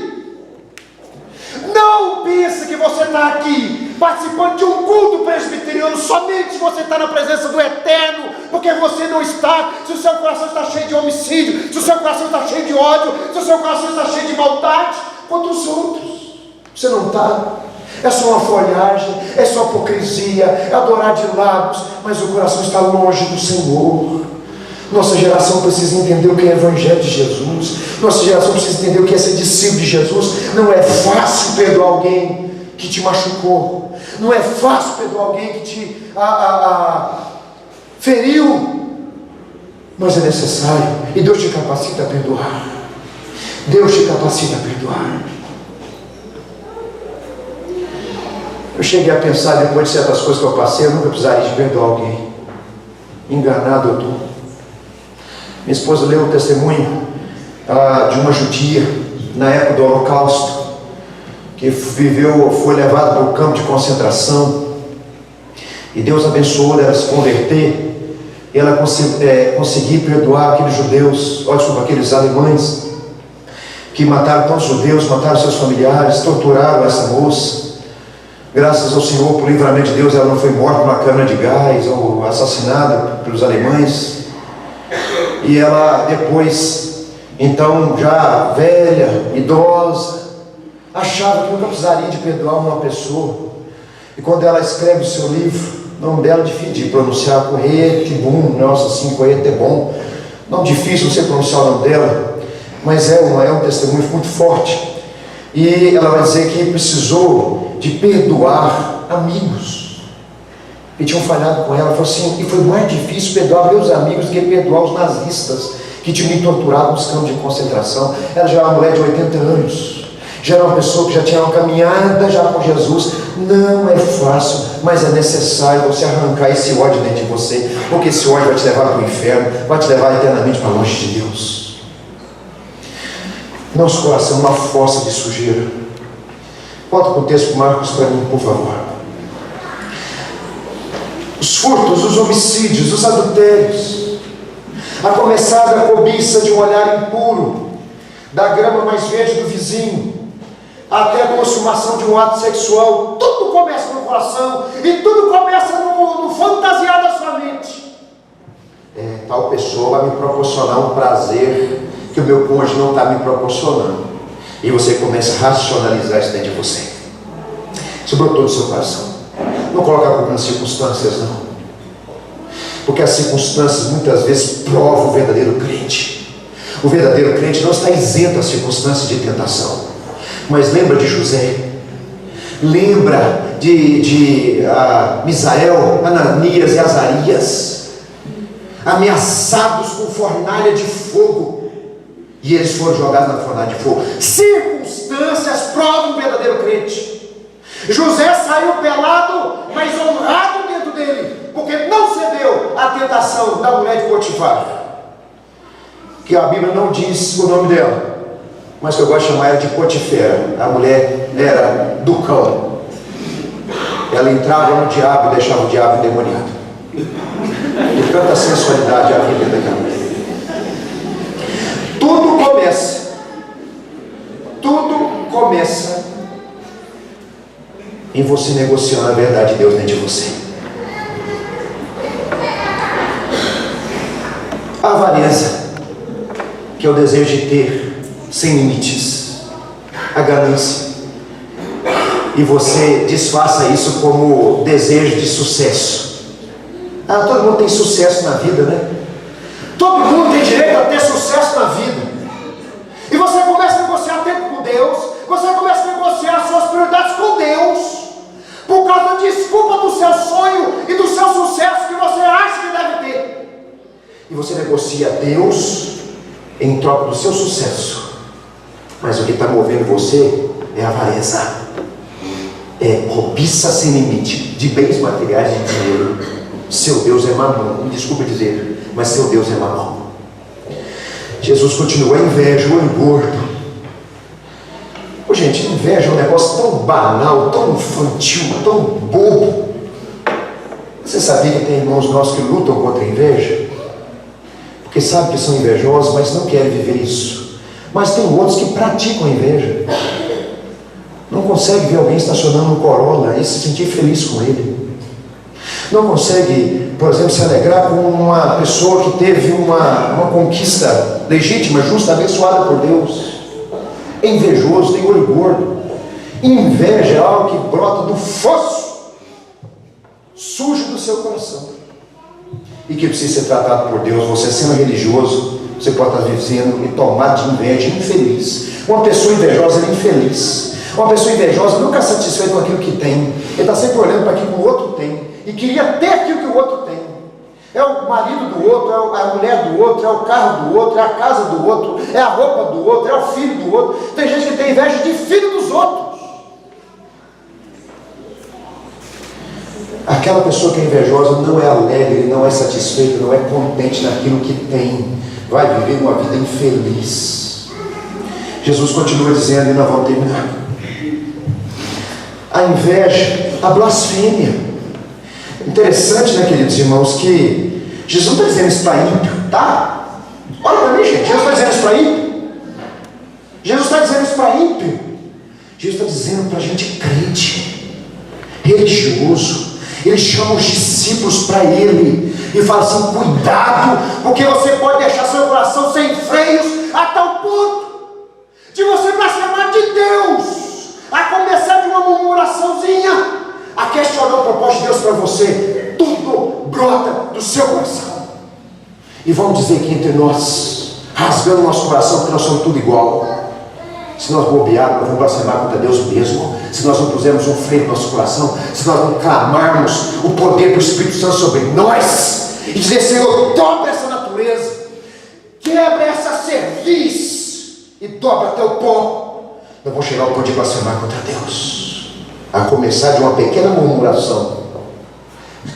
Não pense que você está aqui participando de um culto presbiteriano somente se você está na presença do Eterno, porque você não está. Se o seu coração está cheio de homicídio, se o seu coração está cheio de ódio, se o seu coração está cheio de maldade contra os outros, você não está. É só uma folhagem, é só hipocrisia, é adorar de lábios, mas o coração está longe do Senhor. Nossa geração precisa entender o que é o Evangelho de Jesus. Nossa geração precisa entender o que é ser discípulo de Jesus. Não é fácil perdoar alguém que te machucou, não é fácil perdoar alguém que te feriu, mas é necessário, e Deus te capacita a perdoar. Deus te capacita a perdoar. Eu cheguei a pensar, depois de certas coisas que eu passei, eu nunca precisaria de perdoar alguém. Enganado eu estou. Minha esposa leu o testemunho de uma judia na época do Holocausto, que foi levada para o campo de concentração, e Deus abençoou ela a se converter, e ela conseguir perdoar aqueles judeus, aqueles alemães que mataram tantos judeus, mataram seus familiares, torturaram essa moça. Graças ao Senhor, por livramento de Deus, ela não foi morta numa câmara de gás ou assassinada pelos alemães. E ela depois, então já velha, idosa, achava que nunca precisaria de perdoar uma pessoa. E quando ela escreve o seu livro, o nome dela é difícil de pronunciar, Corrêa Tibum, nossa, assim, Corrêa Tebum, nome difícil você pronunciar o nome dela, mas é um testemunho muito forte. E ela vai dizer que precisou de perdoar amigos que tinham falhado com ela. Ela falou assim: e foi mais difícil perdoar meus amigos do que perdoar os nazistas que tinham me torturado nos campos de concentração. Ela já era uma mulher de 80 anos, já era uma pessoa que já tinha uma caminhada já com Jesus. Não é fácil, mas é necessário você arrancar esse ódio dentro de você, porque esse ódio vai te levar para o inferno, vai te levar eternamente para longe de Deus. Nosso coração é uma fossa de sujeira. Volta com o texto Marcos para mim, por favor. Os furtos, os homicídios, os adultérios, a começar da cobiça de um olhar impuro, da grama mais verde do vizinho, até a consumação de um ato sexual, tudo começa no coração e tudo começa no fantasiar da sua mente. Tal pessoa vai me proporcionar um prazer que o meu cônjuge não está me proporcionando, e você começa a racionalizar isso dentro de você. Isso brotou do seu coração. Não coloca a culpa nas circunstâncias, não, porque as circunstâncias muitas vezes provam o verdadeiro crente. O verdadeiro crente não está isento às circunstâncias de tentação. Mas lembra de José, lembra de Misael, Ananias e Azarias, ameaçados com fornalha de fogo, e eles foram jogados na fornalha de fogo. Circunstâncias provam um verdadeiro crente. José saiu pelado, mas honrado dentro dele, porque não cedeu à tentação da mulher de Potifar, que a Bíblia não diz o nome dela, mas que eu gosto de chamar ela de Potifera. A mulher era do cão. Ela entrava no diabo e deixava o diabo endemoniado. E tanta sensualidade havia dentro daquela mulher. Tudo começa em você negociando a verdade de Deus dentro de você. A avareza, que é o desejo de ter sem limites, a ganância, e você disfarça isso como desejo de sucesso. Todo mundo tem sucesso na vida, né? Todo mundo tem direito a ter sucesso na vida. E você começa a negociar tempo com Deus, você começa a negociar suas prioridades com Deus, por causa da desculpa do seu sonho e do seu sucesso que você acha que deve ter. E você negocia Deus em troca do seu sucesso. Mas o que está movendo você é a avareza, é cobiça sem limite de bens materiais e de dinheiro. Seu Deus é Mamon, me desculpe dizer, mas seu Deus é Mamon. Jesus continua: a inveja, o engordo. Gente, inveja é um negócio tão banal, tão infantil, tão bobo. Você sabia que tem irmãos nossos que lutam contra a inveja? Porque sabem que são invejosos, mas não querem viver isso. Mas tem outros que praticam a inveja. Não consegue ver alguém estacionando um Corolla e se sentir feliz com ele. Não consegue, por exemplo, se alegrar com uma pessoa que teve uma conquista legítima, justa, abençoada por Deus. É invejoso, tem olho gordo. Inveja é algo que brota do fosso sujo do seu coração e que precisa ser tratado por Deus. Você sendo religioso, você pode estar vivendo e tomado de inveja, infeliz. Uma pessoa invejosa é infeliz. Uma pessoa invejosa nunca é satisfeita com aquilo que tem. Ele está sempre olhando para aquilo que o outro tem e queria ter aquilo que o outro tem. É o marido do outro, é a mulher do outro, é o carro do outro, é a casa do outro, é a roupa do outro, é o filho do outro. Tem gente que tem inveja de filho dos outros. Aquela pessoa que é invejosa não é alegre, não é satisfeita, não é contente naquilo que tem. Vai viver uma vida infeliz. Jesus continua dizendo, e nós vamos terminar: a inveja, a blasfêmia. Interessante, né, queridos irmãos, que Jesus está dizendo isso para ímpio, tá? Olha para mim, gente. Jesus está dizendo isso para ímpio. Jesus está dizendo isso para ímpio. Jesus está dizendo para gente crente, religioso. Ele chama os discípulos para ele e fala assim: cuidado, porque você pode deixar seu coração sem freios a tal ponto de você blasfemar de Deus, a começar de uma murmuraçãozinha, a questionar o propósito de Deus para você. Tudo brota do seu coração. E vamos dizer que entre nós, rasgando nosso coração, porque nós somos tudo igual. Se nós bobearmos, nós vamos blasfemar contra Deus mesmo. Se nós não pusermos um freio no nosso coração, se nós não clamarmos o poder do Espírito Santo sobre nós e dizer: Senhor, dobra essa natureza, quebra essa cerviz e dobra até o pó, nós vamos chegar ao ponto de blasfemar contra Deus, a começar de uma pequena murmuração,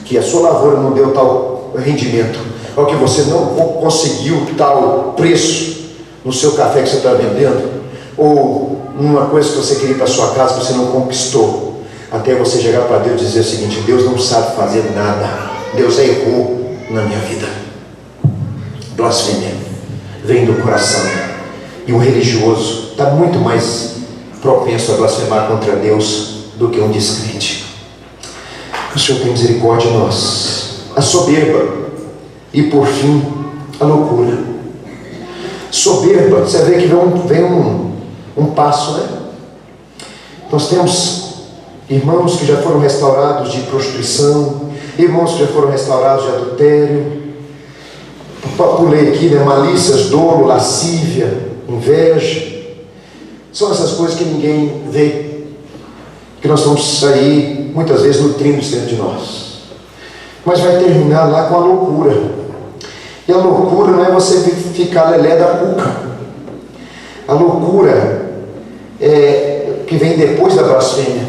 que a sua lavoura não deu tal rendimento, ou que você não conseguiu tal preço no seu café que você está vendendo, ou numa coisa que você queria para sua casa que você não conquistou, até você chegar para Deus e dizer o seguinte: Deus não sabe fazer nada, Deus errou na minha vida. Blasfêmia vem do coração, e o religioso está muito mais propenso a blasfemar contra Deus do que um descrente. O Senhor tem misericórdia de nós. A soberba e, por fim, a loucura. Soberba, você vê que vem um passo, né? Nós temos irmãos que já foram restaurados de prostituição, irmãos que já foram restaurados de adultério. Pulei aqui, né? Malícias, dolo, lascívia, inveja. São essas coisas que ninguém vê, que nós vamos sair muitas vezes nutrindo-se dentro de nós. Mas vai terminar lá com a loucura. E a loucura não é você ficar lelé da cuca. A loucura que vem depois da blasfêmia.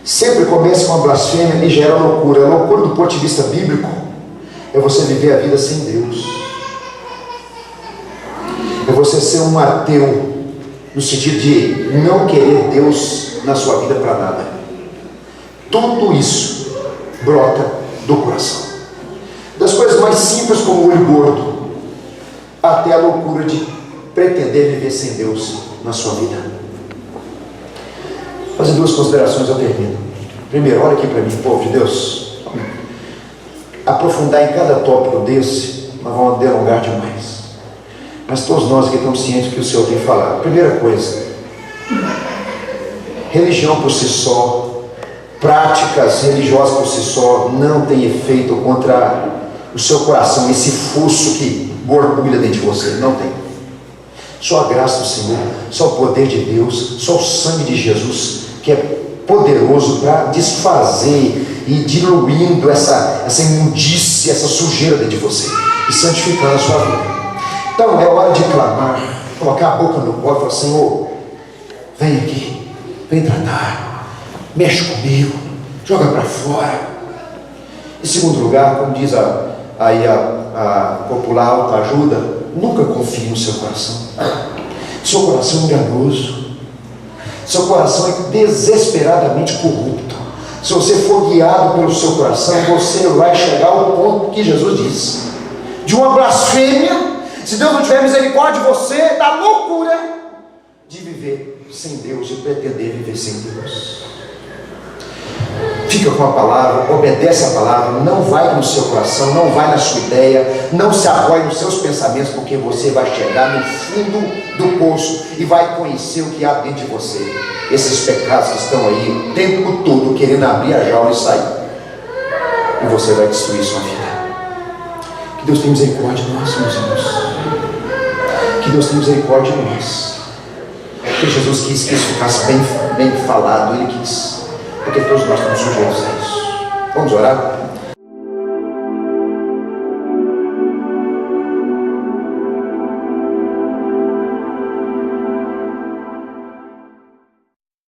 Sempre começa com a blasfêmia e gera loucura. A loucura do ponto de vista bíblico é você viver a vida sem Deus. É você ser um ateu, no sentido de não querer Deus na sua vida para nada. Tudo isso brota do coração. Das coisas mais simples como o olho gordo, até a loucura de pretender viver sem Deus na sua vida. Vou fazer 2 considerações, eu termino. Primeiro, olha aqui para mim, povo de Deus. Aprofundar em cada tópico desse, nós vamos delongar demais. Mas todos nós aqui estamos cientes do que o Senhor tem falado. Primeira coisa, religião por si só, práticas religiosas por si só, não tem efeito contra o seu coração, esse fosso que borbulha dentro de você. Não tem. Só a graça do Senhor, só o poder de Deus, só o sangue de Jesus, que é poderoso para desfazer e diluindo essa imundície, essa sujeira dentro de você e santificando a sua vida. Então é hora de clamar, colocar a boca no pó e falar: Senhor, vem aqui, vem tratar, mexe comigo, joga para fora. Em segundo lugar, como diz a popular autoajuda, nunca confie no seu coração. Seu coração é enganoso, seu coração é desesperadamente corrupto. Se você for guiado pelo seu coração, você vai chegar ao ponto que Jesus disse, de uma blasfêmia. Se Deus não tiver misericórdia de você, da loucura de viver sem Deus e pretender viver sem Deus. Fica com a palavra, obedece a palavra, não vai no seu coração, não vai na sua ideia, não se apoie nos seus pensamentos, porque você vai chegar no fundo do poço e vai conhecer o que há dentro de você. Esses pecados que estão aí o tempo todo querendo abrir a jaula e sair. E você vai destruir sua vida. Que Deus tenha misericórdia de nós, meus irmãos. Que Deus tenha misericórdia de nós. Porque Jesus quis que isso ficasse bem falado, Ele quis. Porque todos nós estamos sujeitos a isso. Vamos orar?